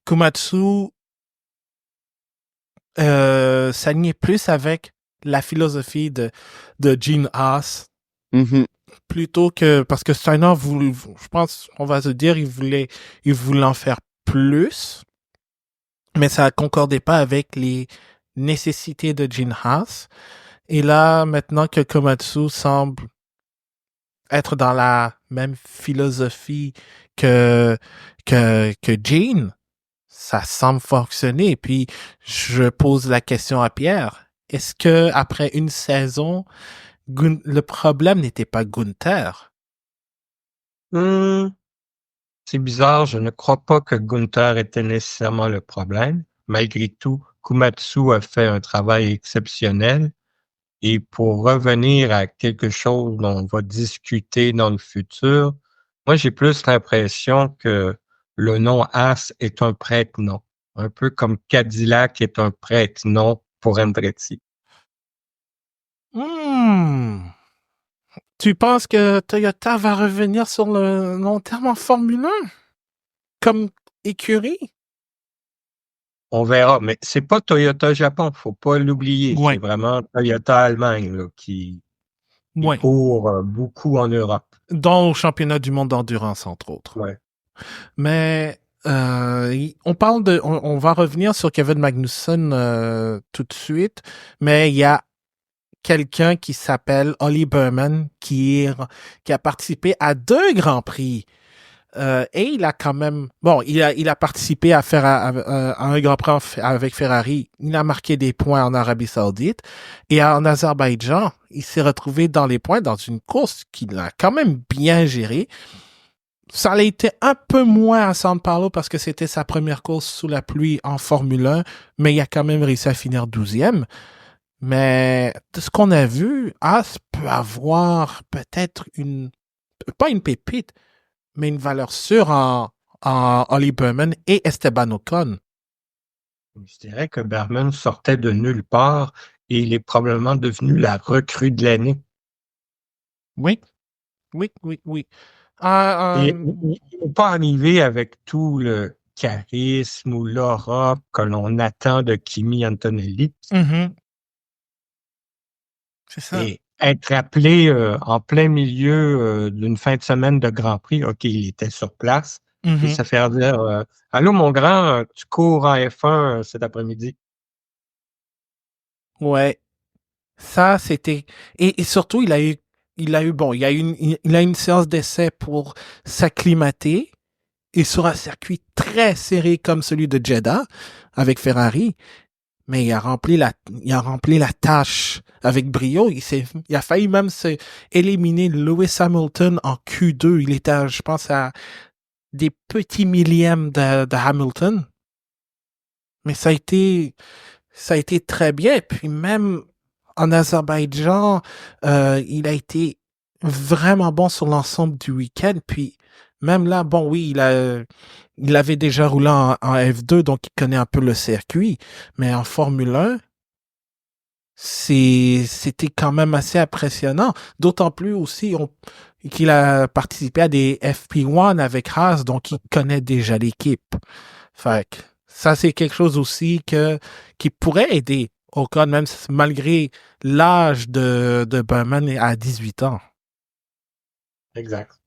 Komatsu s'alignait plus avec la philosophie de Gene Haas Mm-hmm. plutôt que parce que Steiner je pense, on va se dire, il voulait en faire plus, mais ça concordait pas avec les nécessités de Gene Haas. Et là, maintenant que Komatsu semble être dans la même philosophie que Gene, ça semble fonctionner. Puis je pose la question à Pierre. Est-ce que après une saison, le problème n'était pas Gunther? C'est bizarre, je ne crois pas que Gunther était nécessairement le problème. Malgré tout, Komatsu a fait un travail exceptionnel. Et pour revenir à quelque chose dont on va discuter dans le futur, moi j'ai plus l'impression que le nom Haas est un prête-nom. Un peu comme Cadillac est un prête-nom pour Andretti. Tu penses que Toyota va revenir sur le long terme en Formule 1 comme écurie? On verra, mais c'est pas Toyota Japon, faut pas l'oublier. Ouais. C'est vraiment Toyota Allemagne là, qui Ouais. court beaucoup en Europe. Dans le championnat du monde d'endurance, entre autres. Ouais. Mais on va revenir sur Kevin Magnussen tout de suite, mais il y a quelqu'un qui s'appelle Ollie Berman qui a participé à 2 Grands Prix. Et il a quand même, il a participé à un Grand Prix avec Ferrari. Il a marqué des points en Arabie Saoudite et en Azerbaïdjan. Il s'est retrouvé dans les points dans une course qu'il a quand même bien gérée. Ça a été un peu moins à San Paulo parce que c'était sa première course sous la pluie en Formule 1, mais il a quand même réussi à finir 12e. Mais de ce qu'on a vu, Haas peut avoir peut-être pas une pépite, mais une valeur sûre en Ollie Berman et Esteban Ocon. Je dirais que Berman sortait de nulle part et il est probablement devenu la recrue de l'année. Oui. Et il n'est pas arrivé avec tout le charisme ou l'aura que l'on attend de Kimi Antonelli. C'est ça. Et être appelé en plein milieu d'une fin de semaine de Grand Prix, OK, il était sur place, et ça fait dire « Allô, mon grand, tu cours en F1 cet après-midi? » Ouais. Ça, c'était... Et surtout, il a eu une séance d'essai pour s'acclimater et sur un circuit très serré comme celui de Jeddah avec Ferrari. Mais il a rempli la tâche avec brio. Il a failli même éliminer Lewis Hamilton en Q2. Il était, je pense, à des petits millièmes de Hamilton. Mais ça a été très bien. Puis même en Azerbaïdjan, il a été vraiment bon sur l'ensemble du week-end. Puis même là, bon, oui, il avait déjà roulé en F2, donc il connaît un peu le circuit. Mais en Formule 1, c'était quand même assez impressionnant. D'autant plus aussi qu'il a participé à des FP1 avec Haas, donc il connaît déjà l'équipe. Fait que ça, c'est quelque chose aussi qui pourrait aider Ocon, même malgré l'âge de Berman à 18 ans. Exact.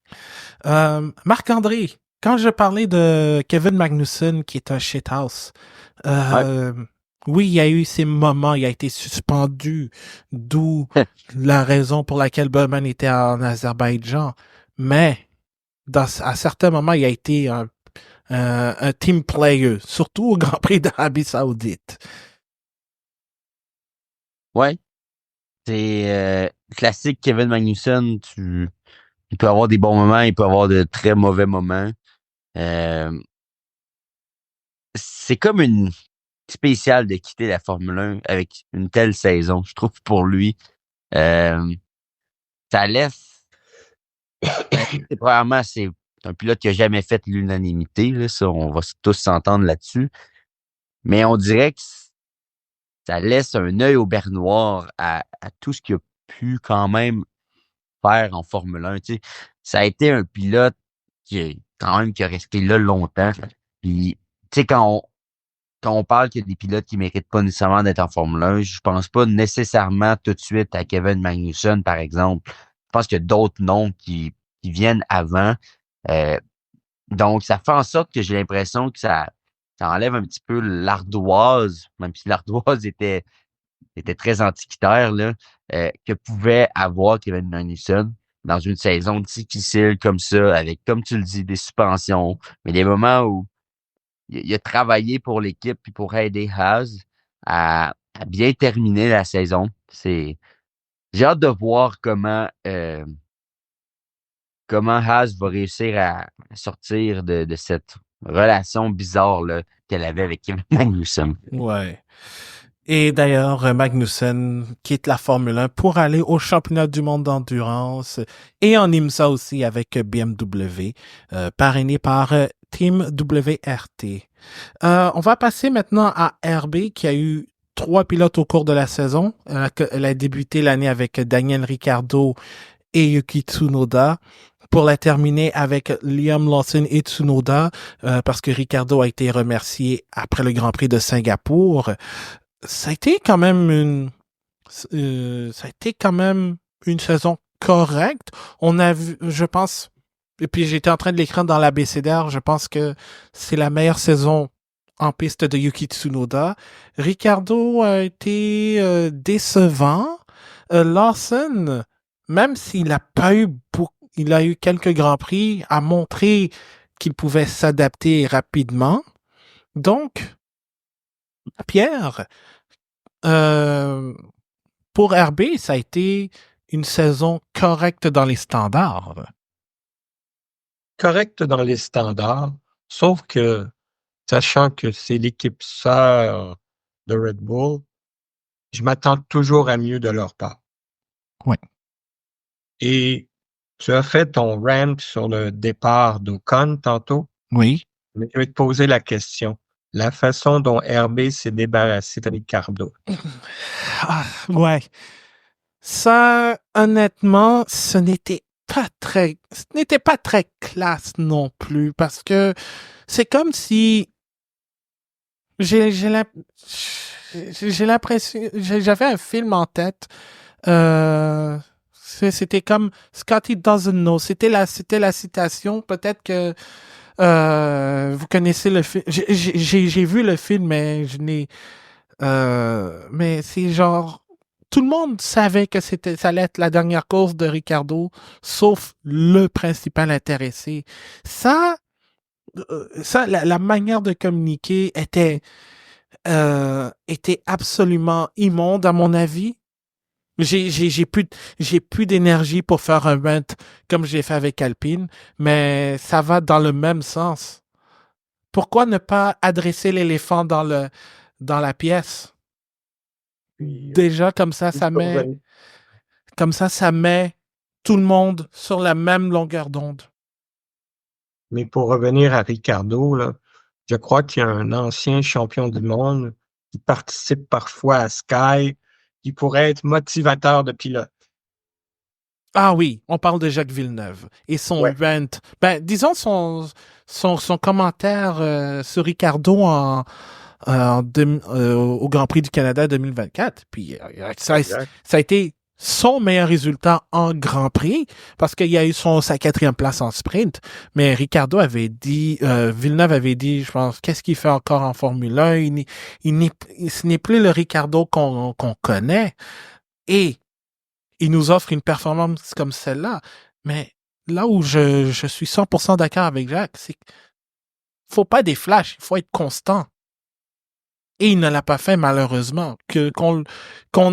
Marc-André, quand je parlais de Kevin Magnussen, qui est un shithouse, oui, il y a eu ces moments, il a été suspendu, d'où la raison pour laquelle Berman était en Azerbaïdjan. Mais à certains moments, il a été un team player, surtout au Grand Prix d'Arabie Saoudite. Ouais. C'est classique Kevin Magnussen. Il peut avoir des bons moments, il peut avoir de très mauvais moments. C'est comme une spéciale de quitter la Formule 1 avec une telle saison, je trouve, pour lui. Ça laisse... Premièrement, c'est un pilote qui a jamais fait l'unanimité. Là, ça, on va tous s'entendre là-dessus. Mais on dirait que ça laisse un œil au beurre noir à tout ce qu'il a pu quand même faire en Formule 1. Tu sais, ça a été un pilote qui a resté là longtemps. Puis, tu sais, quand on parle qu'il y a des pilotes qui méritent pas nécessairement d'être en Formule 1, je pense pas nécessairement tout de suite à Kevin Magnussen, par exemple. Je pense qu'il y a d'autres noms qui viennent avant. Donc, ça fait en sorte que j'ai l'impression que ça enlève un petit peu l'ardoise, même si l'ardoise était très antiquitaire, là, que pouvait avoir Kevin Magnussen dans une saison difficile comme ça, avec, comme tu le dis, des suspensions, mais des moments où il a travaillé pour l'équipe et pour aider Haas à bien terminer la saison. J'ai hâte de voir comment Haas va réussir à sortir de cette relation bizarre là, qu'elle avait avec Kevin Magnussen. Ouais. Et d'ailleurs, Magnussen quitte la Formule 1 pour aller au championnat du monde d'endurance et en IMSA aussi avec BMW, parrainé par Team WRT. On va passer maintenant à RB qui a eu 3 pilotes au cours de la saison. Elle a débuté l'année avec Daniel Ricciardo et Yuki Tsunoda pour la terminer avec Liam Lawson et Tsunoda parce que Ricciardo a été remercié après le Grand Prix de Singapour. Ça a été quand même une saison correcte. On a vu, je pense, et puis j'étais en train de l'écrire dans l'ABCDR, je pense que c'est la meilleure saison en piste de Yuki Tsunoda. Ricciardo a été décevant. Lawson, même s'il a pas eu il a eu quelques grands prix, a montré qu'il pouvait s'adapter rapidement. Donc, Pierre, pour RB, ça a été une saison correcte dans les standards. Correct dans les standards, sauf que, sachant que c'est l'équipe sœur de Red Bull, je m'attends toujours à mieux de leur part. Oui. Et tu as fait ton rant sur le départ d'Ocon tantôt, Oui. mais je vais te poser la question. La façon dont RB s'est débarrassé de Ricardo. Ouais. Ça, honnêtement, ce n'était pas très classe non plus parce que c'est comme si j'ai l'impression, j'avais un film en tête. C'était comme Scotty doesn't know. C'était la citation. Peut-être que vous connaissez le film. J'ai vu le film, mais mais c'est genre tout le monde savait que ça allait être la dernière course de Ricardo, sauf le principal intéressé. La manière de communiquer était absolument immonde à mon avis. J'ai plus d'énergie pour faire un rant comme j'ai fait avec Alpine, mais ça va dans le même sens. Pourquoi ne pas adresser l'éléphant dans la pièce? Déjà, ça met tout le monde sur la même longueur d'onde. Mais pour revenir à Ricardo, là, je crois qu'il y a un ancien champion du monde qui participe parfois à Sky, qui pourrait être motivateur de pilote. Ah oui, on parle de Jacques Villeneuve et son rant. Ben, disons son commentaire sur Ricardo au Grand Prix du Canada 2024. Puis ça a été son meilleur résultat en Grand Prix parce qu'il y a eu sa 4e place en sprint. Mais Ricardo avait dit, Villeneuve avait dit, je pense, qu'est-ce qu'il fait encore en Formule 1? Ce n'est plus le Ricardo qu'on connaît. Et il nous offre une performance comme celle-là. Mais là où je suis 100% d'accord avec Jacques, c'est qu'il faut pas des flashs, il faut être constant. Et il ne l'a pas fait malheureusement. Qu'on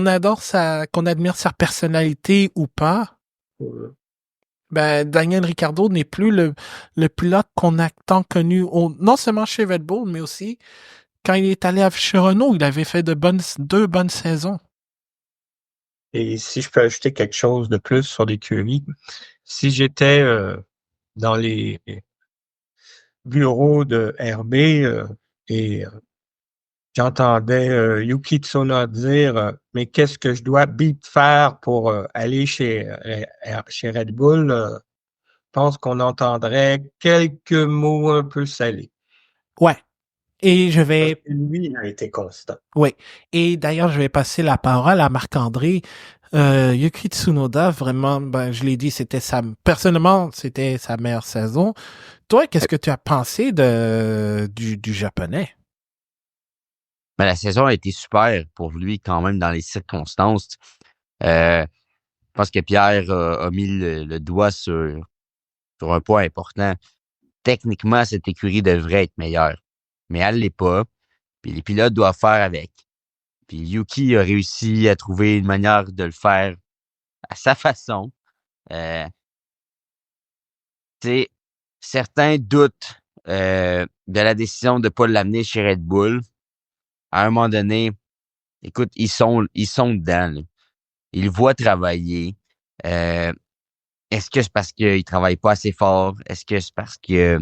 admire sa personnalité ou pas, ben Daniel Ricciardo n'est plus le pilote qu'on a tant connu, non seulement chez Red Bull, mais aussi quand il est allé chez Renault, il avait fait 2 bonnes saisons. Et si je peux ajouter quelque chose de plus sur l'écurie, si j'étais dans les bureaux de RB et j'entendais Yuki Tsunoda dire mais qu'est-ce que je dois faire pour aller chez Red Bull? Je pense qu'on entendrait quelques mots un peu salés. Ouais. Et je vais... Lui, il a été constant. Oui. Et d'ailleurs, je vais passer la parole à Marc-André. Yuki Tsunoda, vraiment, ben, je l'ai dit, personnellement, c'était sa meilleure saison. Toi, qu'est-ce que tu as pensé du japonais? Mais la saison a été super pour lui quand même dans les circonstances. Je pense que Pierre a mis le doigt sur un point important. Techniquement, cette écurie devrait être meilleure, mais elle l'est pas. Puis les pilotes doivent faire avec. Puis Yuki a réussi à trouver une manière de le faire à sa façon. Certains doutent de la décision de ne pas l'amener chez Red Bull. À un moment donné, écoute, ils sont dedans. Là. Ils le voient travailler. Est-ce que c'est parce qu'ils travaillent pas assez fort? Est-ce que c'est parce que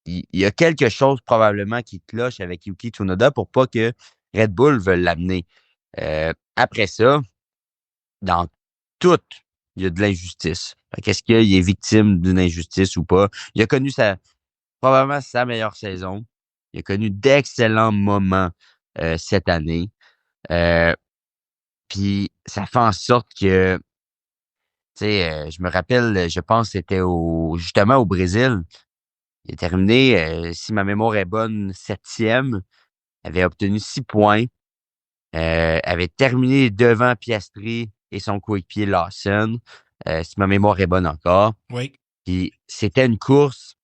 il y a quelque chose probablement qui cloche avec Yuki Tsunoda pour pas que Red Bull veuille l'amener. Après ça, dans tout, il y a de l'injustice. Qu'est-ce qu'il est victime d'une injustice ou pas? Il a connu probablement sa meilleure saison. Il a connu d'excellents moments cette année. Puis ça fait en sorte que, tu sais, je me rappelle, je pense que c'était justement au Brésil. Il a terminé, si ma mémoire est bonne, 7e, avait obtenu 6 points, avait terminé devant Piastri et son coéquipier Lawson, si ma mémoire est bonne encore. Oui. Puis c'était une course,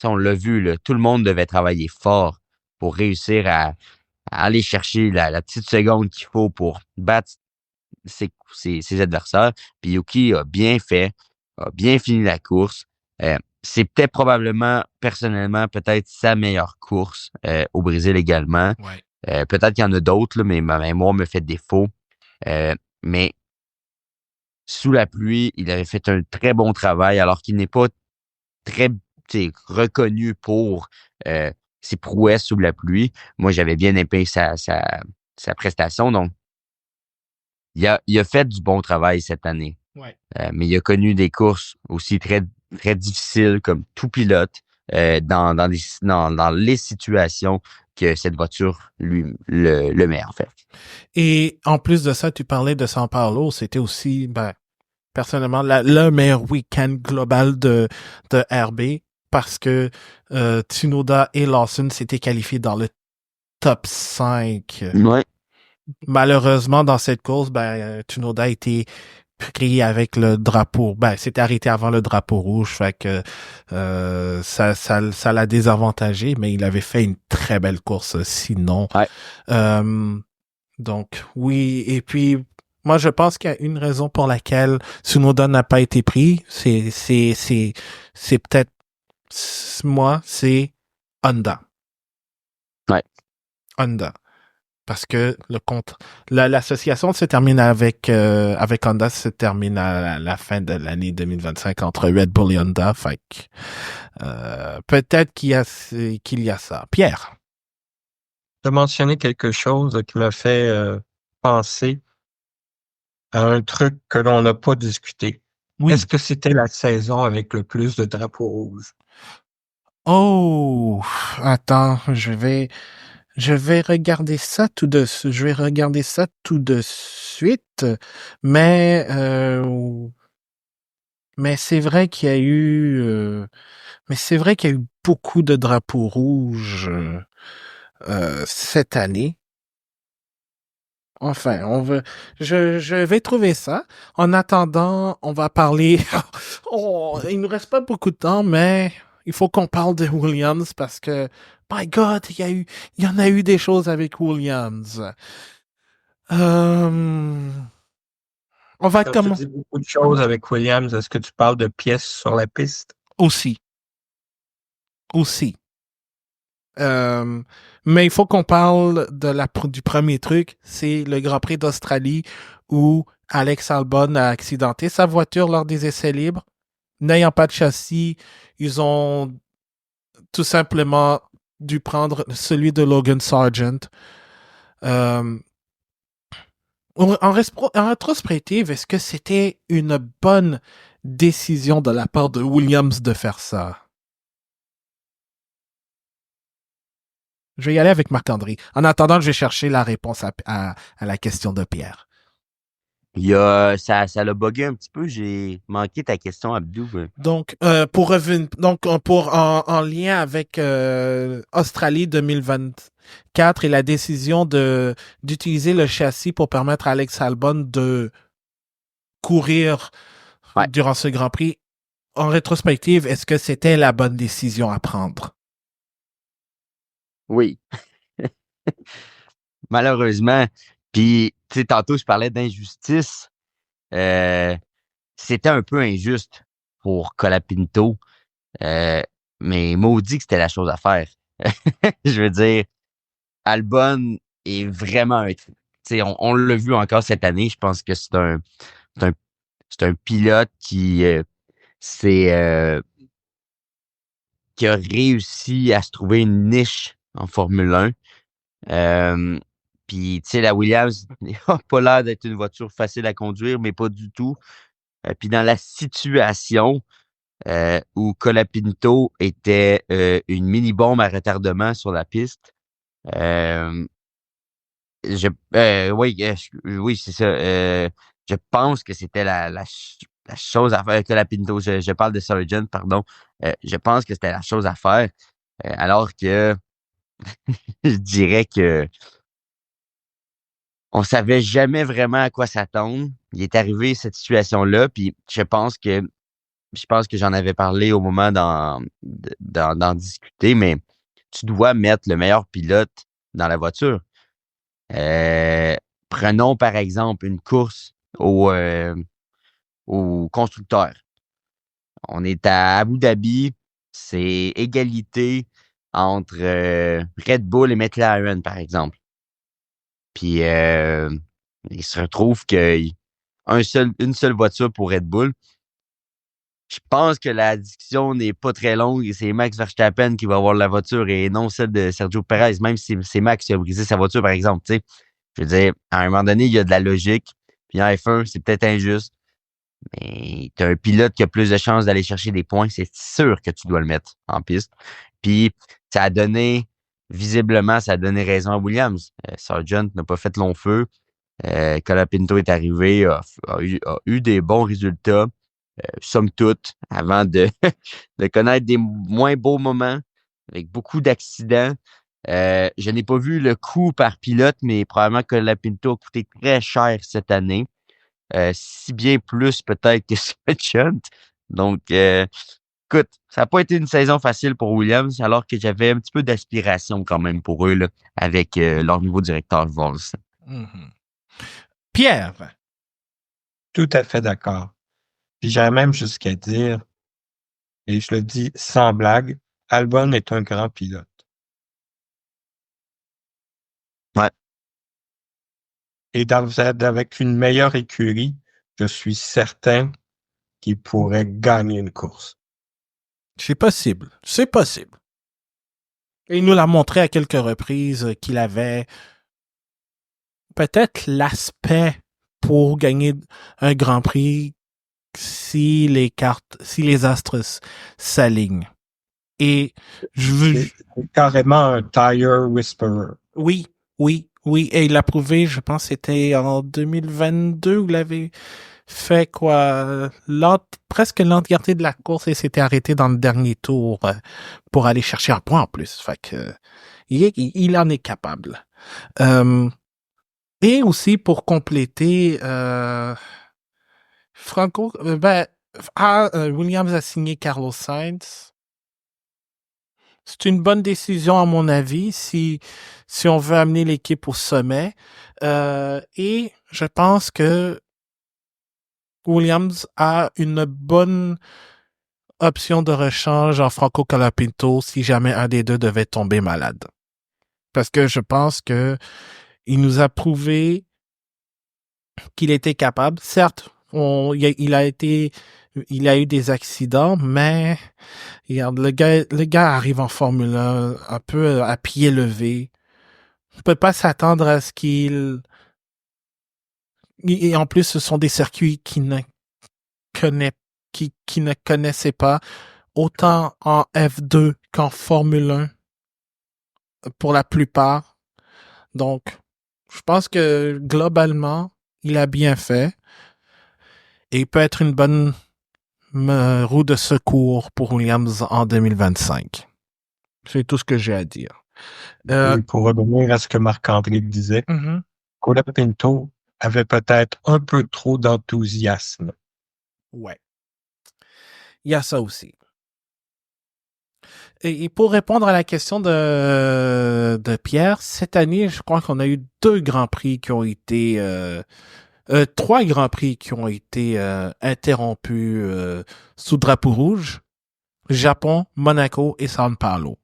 on l'a vu, là, tout le monde devait travailler fort pour réussir à aller chercher la petite seconde qu'il faut pour battre ses adversaires. Puis Yuki a bien fait, a bien fini la course. C'est peut-être probablement, personnellement, peut-être sa meilleure course au Brésil également. Ouais. Peut-être qu'il y en a d'autres, là, mais ma mémoire me fait défaut. Mais sous la pluie, il avait fait un très bon travail, alors qu'il n'est pas très reconnu pour ses prouesses sous la pluie. Moi, j'avais bien aimé sa prestation. Donc, il a fait du bon travail cette année. Ouais. Mais il a connu des courses aussi très, très difficiles comme tout pilote dans les situations que cette voiture le met, en fait. Et en plus de ça, tu parlais de São Paulo, c'était aussi, personnellement, le meilleur week-end global de RB parce que Tsunoda et Lawson s'étaient qualifiés dans le top 5. Ouais. Malheureusement, dans cette course, Tsunoda a été pris avec le drapeau. C'était arrêté avant le drapeau rouge, fait que ça l'a désavantagé, mais il avait fait une très belle course sinon. Ouais. Donc, oui, et puis moi, je pense qu'il y a une raison pour laquelle Tsunoda n'a pas été pris. C'est peut-être c'est Honda. Ouais. Honda. Parce que l'association se termine avec Honda se termine à la fin de l'année 2025 entre Red Bull et Honda. Fait que, peut-être qu'il y a ça. Pierre. Tu as mentionné quelque chose qui m'a fait penser à un truc que l'on n'a pas discuté. Oui. Est-ce que c'était la saison avec le plus de drapeaux rouges? Oh, attends, je vais regarder ça tout de suite, mais c'est vrai qu'il y a eu beaucoup de drapeaux rouges cette année. Enfin, je vais trouver ça. En attendant, on va parler. Il nous reste pas beaucoup de temps, mais il faut qu'on parle de Williams parce que, my God, il y en a eu des choses avec Williams. On va Quand tu dis beaucoup de choses avec Williams, est-ce que tu parles de pièces sur la piste? Aussi. Mais il faut qu'on parle du premier truc, c'est le Grand Prix d'Australie où Alex Albon a accidenté sa voiture lors des essais libres. N'ayant pas de châssis, ils ont tout simplement dû prendre celui de Logan Sargent. En rétrospective, est-ce que c'était une bonne décision de la part de Williams de faire ça? Je vais y aller avec Marc-André. En attendant, je vais chercher la réponse à la question de Pierre. Ça l'a bugué un petit peu. J'ai manqué ta question, Abdou. Donc, pour revenir, en lien avec Australie 2024 et la décision d'utiliser le châssis pour permettre à Alex Albon de courir durant ce Grand Prix, en rétrospective, est-ce que c'était la bonne décision à prendre? Oui. Malheureusement. Puis, tu sais, tantôt, je parlais d'injustice. C'était un peu injuste pour Colapinto. Mais maudit que c'était la chose à faire. Je veux dire, Albon est vraiment un... Tu sais, on l'a vu encore cette année. Je pense que c'est un pilote qui qui a réussi à se trouver une niche en Formule 1. Puis, tu sais, la Williams n'a pas l'air d'être une voiture facile à conduire, mais pas du tout. Puis dans la situation où Colapinto était une mini-bombe à retardement sur la piste, euh, oui, c'est ça. Je pense que c'était la chose à faire que la Pinto. Je parle de Sargent, pardon. Je pense que c'était la chose à faire. Alors que je dirais que on savait jamais vraiment à quoi s'attendre. Il est arrivé cette situation-là, puis je pense que j'en avais parlé au moment d'en discuter, mais tu dois mettre le meilleur pilote dans la voiture. Prenons par exemple une course au constructeur. On est à Abu Dhabi, c'est égalité entre Red Bull et McLaren, par exemple. Puis il se retrouve qu'il une seule voiture pour Red Bull. Je pense que la discussion n'est pas très longue et c'est Max Verstappen qui va avoir la voiture et non celle de Sergio Perez, même si c'est Max qui a brisé sa voiture, par exemple. Tu sais, je veux dire, à un moment donné, il y a de la logique. Puis en F1, c'est peut-être injuste, mais tu as un pilote qui a plus de chances d'aller chercher des points, c'est sûr que tu dois le mettre en piste. Puis visiblement, ça a donné raison à Williams. Sargent n'a pas fait long feu. Colapinto est arrivé, a eu des bons résultats. Somme toute, avant de, de connaître des moins beaux moments, avec beaucoup d'accidents. Je n'ai pas vu le coût par pilote, mais probablement que la Pinto a coûté très cher cette année. Si bien plus peut-être que Sargent. Donc, écoute, ça n'a pas été une saison facile pour Williams, alors que j'avais un petit peu d'aspiration quand même pour eux, là, avec leur nouveau directeur Vols. Mm-hmm. Pierre. Tout à fait d'accord. Puis j'irais même jusqu'à dire, et je le dis sans blague, Albon est un grand pilote. Ouais. Et avec une meilleure écurie, je suis certain qu'il pourrait gagner une course. C'est possible. C'est possible. Et il nous l'a montré à quelques reprises qu'il avait peut-être l'aspect pour gagner un Grand Prix si les astres s'alignent. Et C'est carrément un tire whisperer. Oui. Et il l'a prouvé, je pense, c'était en 2022 où il avait fait presque l'entièreté de la course et s'était arrêté dans le dernier tour pour aller chercher un point en plus. Fait que il en est capable. Et aussi pour compléter, Williams a signé Carlos Sainz. C'est une bonne décision à mon avis si on veut amener l'équipe au sommet. Et je pense que Williams a une bonne option de rechange en Franco Colapinto si jamais un des deux devait tomber malade. Parce que je pense que il nous a prouvé qu'il était capable. Certes, il a eu des accidents, mais regarde, le gars arrive en Formule 1 un peu à pied levé. On peut pas s'attendre à ce et en plus, ce sont des circuits qu'il ne connaissait pas, autant en F2 qu'en Formule 1, pour la plupart. Donc, je pense que globalement, il a bien fait. Et il peut être une bonne roue de secours pour Williams en 2025. C'est tout ce que j'ai à dire. Et pour revenir à ce que Marc-André disait, Colapinto avait peut-être un peu trop d'enthousiasme. Ouais. Il y a ça aussi. Et pour répondre à la question de Pierre, cette année, je crois qu'on a eu 2 Grands Prix qui ont été... 3 Grands Prix qui ont été interrompus sous drapeau rouge. Japon, Monaco et São Paulo.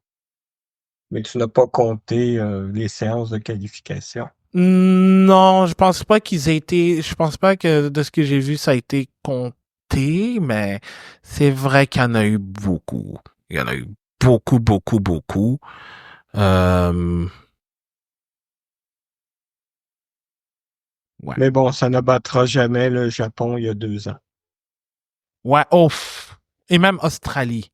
Mais tu n'as pas compté les séances de qualification. Non, je pense pas je pense pas que de ce que j'ai vu, ça a été compté, mais c'est vrai qu'il y en a eu beaucoup. Il y en a eu beaucoup, beaucoup, beaucoup. Ouais. Mais bon, ça ne battra jamais le Japon il y a 2 ans. Ouais, ouf. Et même Australie.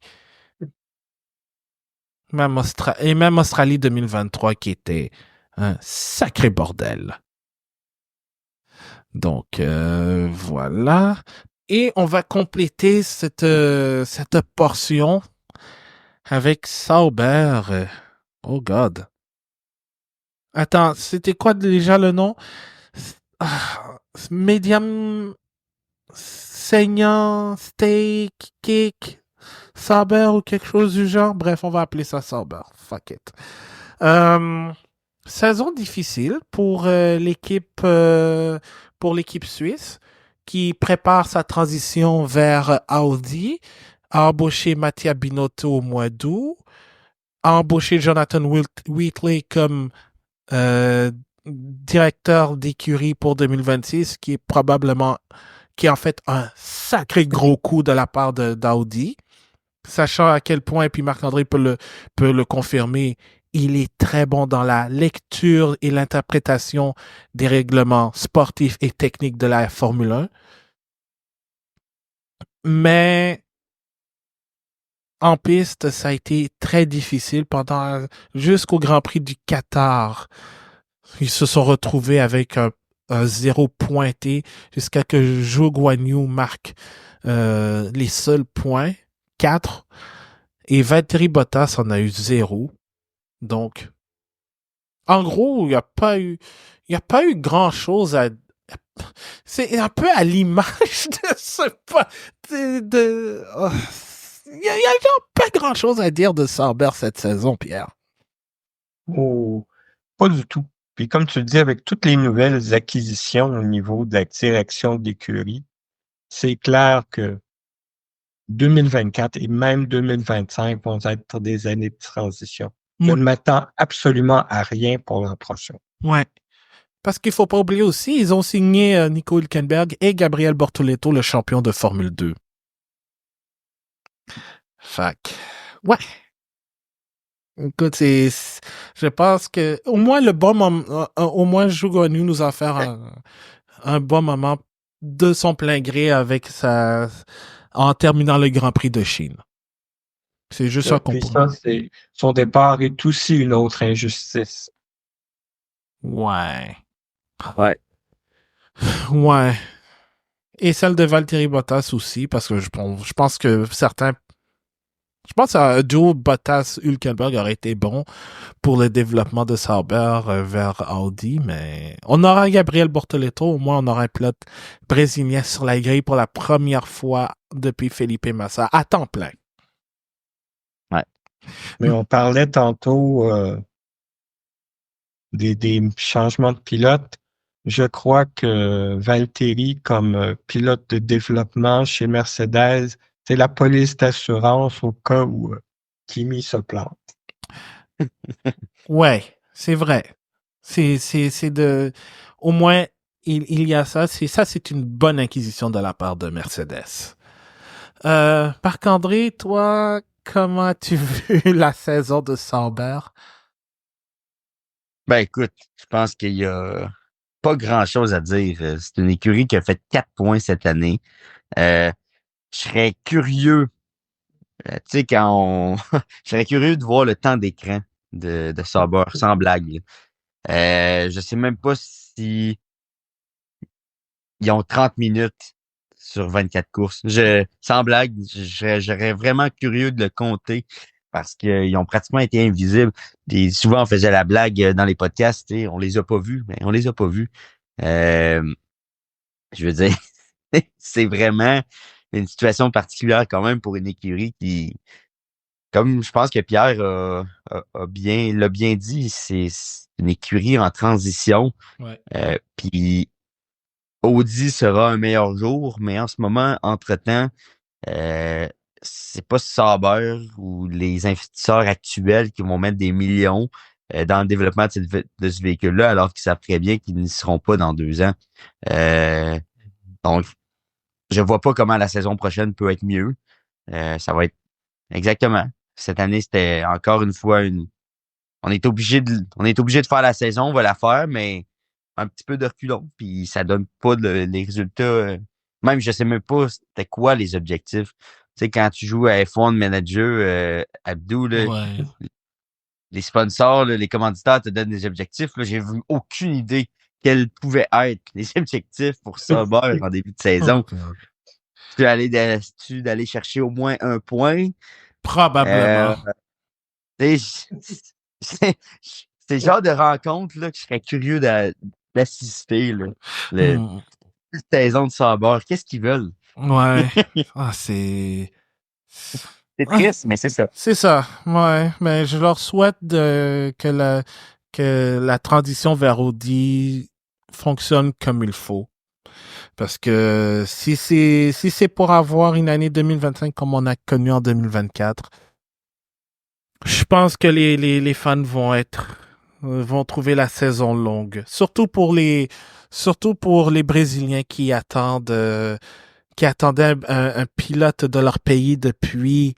Et même Australie 2023 qui était un sacré bordel. Donc, voilà. Et on va compléter cette portion avec Sauber. Oh God. Attends, c'était quoi déjà le nom? Medium saignant, steak, cake, Sauber ou quelque chose du genre. Bref, on va appeler ça Sauber. Fuck it. Saison difficile pour l'équipe suisse qui prépare sa transition vers Audi, a embauché Mattia Binotto au mois d'août, a embauché Jonathan Wheatley comme directeur d'écurie pour 2026, qui est en fait un sacré gros coup de la part d'Audi, sachant à quel point, et puis Marc-André peut le confirmer, il est très bon dans la lecture et l'interprétation des règlements sportifs et techniques de la Formule 1. Mais en piste, ça a été très difficile jusqu'au Grand Prix du Qatar. Ils se sont retrouvés avec un zéro pointé jusqu'à que Zhou Guanyu marque les seuls points, 4. Et Valtteri Bottas en a eu 0. Donc, en gros, il n'y a pas eu grand chose à. C'est un peu à l'image de ce. Il n'y a genre pas grand chose à dire de Sauber cette saison, Pierre. Oh, pas du tout. Puis comme tu le dis, avec toutes les nouvelles acquisitions au niveau de la direction d'écurie, c'est clair que 2024 et même 2025 vont être des années de transition. Je ne m'attends absolument à rien pour l'an prochain. Ouais. Parce qu'il ne faut pas oublier aussi, ils ont signé Nico Hülkenberg et Gabriel Bortoleto, le champion de Formule 2. Fac. Ouais. Écoute, je pense que au moins le bon moment, au moins Zhou Guanyu nous a fait un bon moment de son plein gré en terminant le Grand Prix de Chine. C'est juste ça qu'on peut. Son départ est aussi une autre injustice. Ouais. Ouais. Ouais. Et celle de Valtteri Bottas aussi, parce que je pense que je pense qu'un duo Bottas-Hülkenberg aurait été bon pour le développement de Sauber vers Audi, mais on aura Gabriel Bortoleto, au moins on aura un pilote brésilien sur la grille pour la première fois depuis Felipe Massa, à temps plein. Ouais. Mais on parlait tantôt des changements de pilote. Je crois que Valtteri, comme pilote de développement chez Mercedes, c'est la police d'assurance au cas où Kimi se plante. Ouais, c'est vrai. Au moins, il y a ça. C'est une bonne acquisition de la part de Mercedes. Marc-André, toi, comment as-tu vu la saison de Sauber? Ben écoute, je pense qu'il y a pas grand-chose à dire. C'est une écurie qui a fait 4 points cette année. Je serais curieux, tu sais, je serais curieux de voir le temps d'écran de Sauber, sans blague. Je sais même pas si ils ont 30 minutes sur 24 courses. Sans blague, j'aurais vraiment curieux de le compter parce qu'ils ont pratiquement été invisibles. Et souvent, on faisait la blague dans les podcasts, tu sais, on les a pas vus, mais on les a pas vus. Je veux dire, c'est vraiment une situation particulière quand même pour une écurie qui, comme je pense que Pierre l'a bien dit, c'est une écurie en transition. Ouais. Puis Audi sera un meilleur jour, mais en ce moment, entre-temps, c'est pas Sauber ou les investisseurs actuels qui vont mettre des millions dans le développement de ce véhicule-là, alors qu'ils savent très bien qu'ils n'y seront pas dans 2 ans. Donc, je vois pas comment la saison prochaine peut être mieux. Ça va être exactement. cette année, c'était encore une fois on est obligé de faire la saison, on va la faire, mais un petit peu de reculons, puis ça donne pas les résultats. Même, je sais même pas c'était quoi les objectifs. Tu sais, quand tu joues à F1 Manager, Abdou, là, Ouais. les sponsors, là, les commanditaires te donnent des objectifs. Là, j'ai vu aucune idée quels pouvaient être les objectifs pour Sauber en début de saison. D'aller chercher au moins un point. Probablement. Tu sais, c'est le genre de rencontre là, que je serais curieux d'assister. Là. Hmm. La saison de Sauber, qu'est-ce qu'ils veulent? Ouais. Ah, c'est triste, mais c'est ça. C'est ça, ouais. Mais je leur souhaite que la transition vers Audi fonctionne comme il faut. Parce que si c'est pour avoir une année 2025 comme on a connu en 2024, je pense que les fans vont trouver la saison longue. Surtout pour les Brésiliens qui attendaient un pilote de leur pays depuis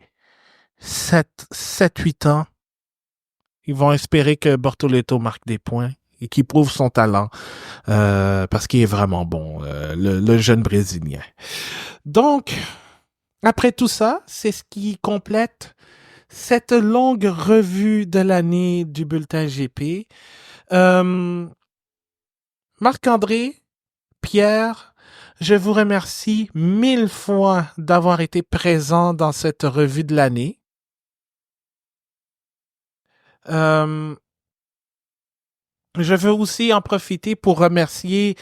7-8 ans. Ils vont espérer que Bortoleto marque des points et qu'il prouve son talent parce qu'il est vraiment bon, le jeune Brésilien. Donc, après tout ça, c'est ce qui complète cette longue revue de l'année du bulletin GP. Marc-André, Pierre, je vous remercie 1000 fois d'avoir été présent dans cette revue de l'année. Je veux aussi en profiter pour remercier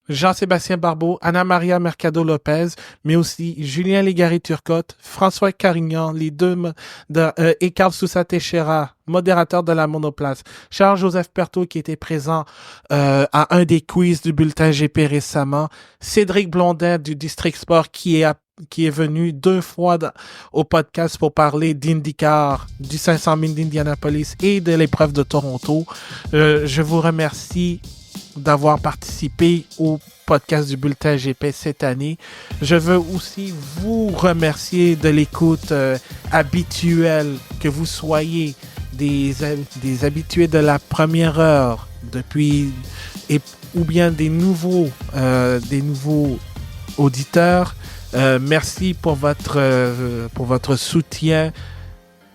Jean-Sébastien Barbeau, Anna-Maria Mercado-Lopez, mais aussi Julien Légaré-Turcotte, François Carignan, les deux et Carl Sousa Teixeira, modérateur de la monoplace, Charles-Joseph Pertot qui était présent à un des quiz du bulletin GP récemment, Cédric Blondin du District Sport qui est venu 2 fois au podcast pour parler d'IndyCar, du 500 000 d'Indianapolis et de l'épreuve de Toronto. Je vous remercie d'avoir participé au podcast du bulletin GP cette année. Je veux aussi vous remercier de l'écoute habituelle, que vous soyez des habitués de la première heure ou bien des nouveaux auditeurs. Merci pour votre soutien,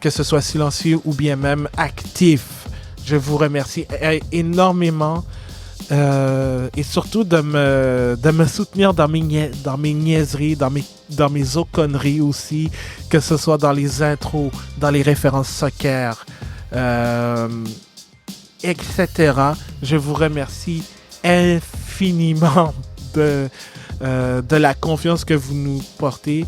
que ce soit silencieux ou bien même actif. Je vous remercie énormément. Et surtout de me soutenir dans mes niaiseries, dans mes conneries aussi, que ce soit dans les intros, dans les références soccer, etc. Je vous remercie infiniment de la confiance que vous nous portez.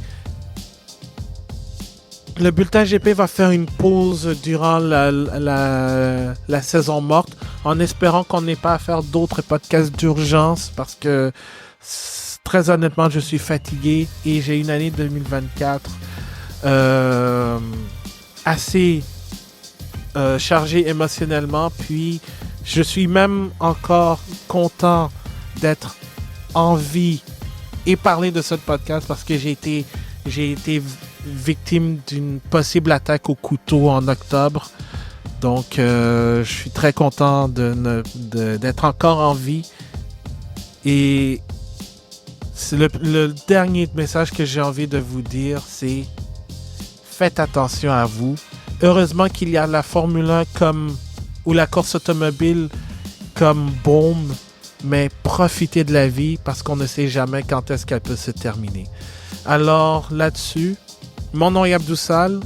Le bulletin GP va faire une pause durant la saison morte, en espérant qu'on n'ait pas à faire d'autres podcasts d'urgence, parce que très honnêtement, je suis fatigué et j'ai une année 2024 assez chargée émotionnellement. Puis je suis même encore content d'être en vie et parler de ce podcast parce que j'ai été victime d'une possible attaque au couteau en octobre. Donc, je suis très content d'être encore en vie. Et c'est le dernier message que j'ai envie de vous dire, c'est faites attention à vous. Heureusement qu'il y a la Formule 1 ou la course automobile comme baume, mais profitez de la vie parce qu'on ne sait jamais quand est-ce qu'elle peut se terminer. Alors, là-dessus, mon nom est Abdou Sall.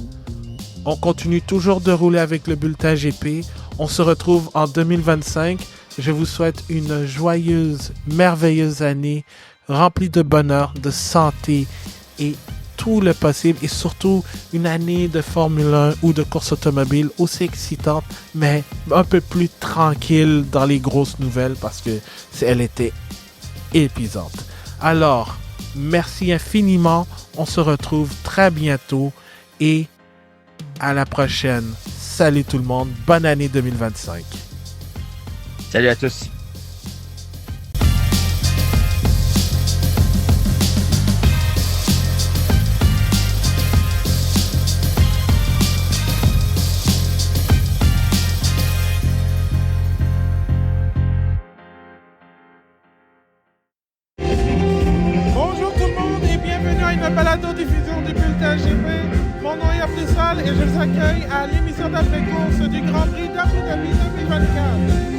On continue toujours de rouler avec le bulletin GP. On se retrouve en 2025. Je vous souhaite une joyeuse, merveilleuse année remplie de bonheur, de santé et tout le possible. Et surtout, une année de Formule 1 ou de course automobile aussi excitante, mais un peu plus tranquille dans les grosses nouvelles parce que elle était épuisante. Alors, merci infiniment. On se retrouve très bientôt et à la prochaine. Salut tout le monde. Bonne année 2025. Salut à tous. balado-diffusion du bulletin GP. Mon nom est Abdoussal et je vous accueille à l'émission d'après-course du Grand Prix d'Abu Dhabi 2024.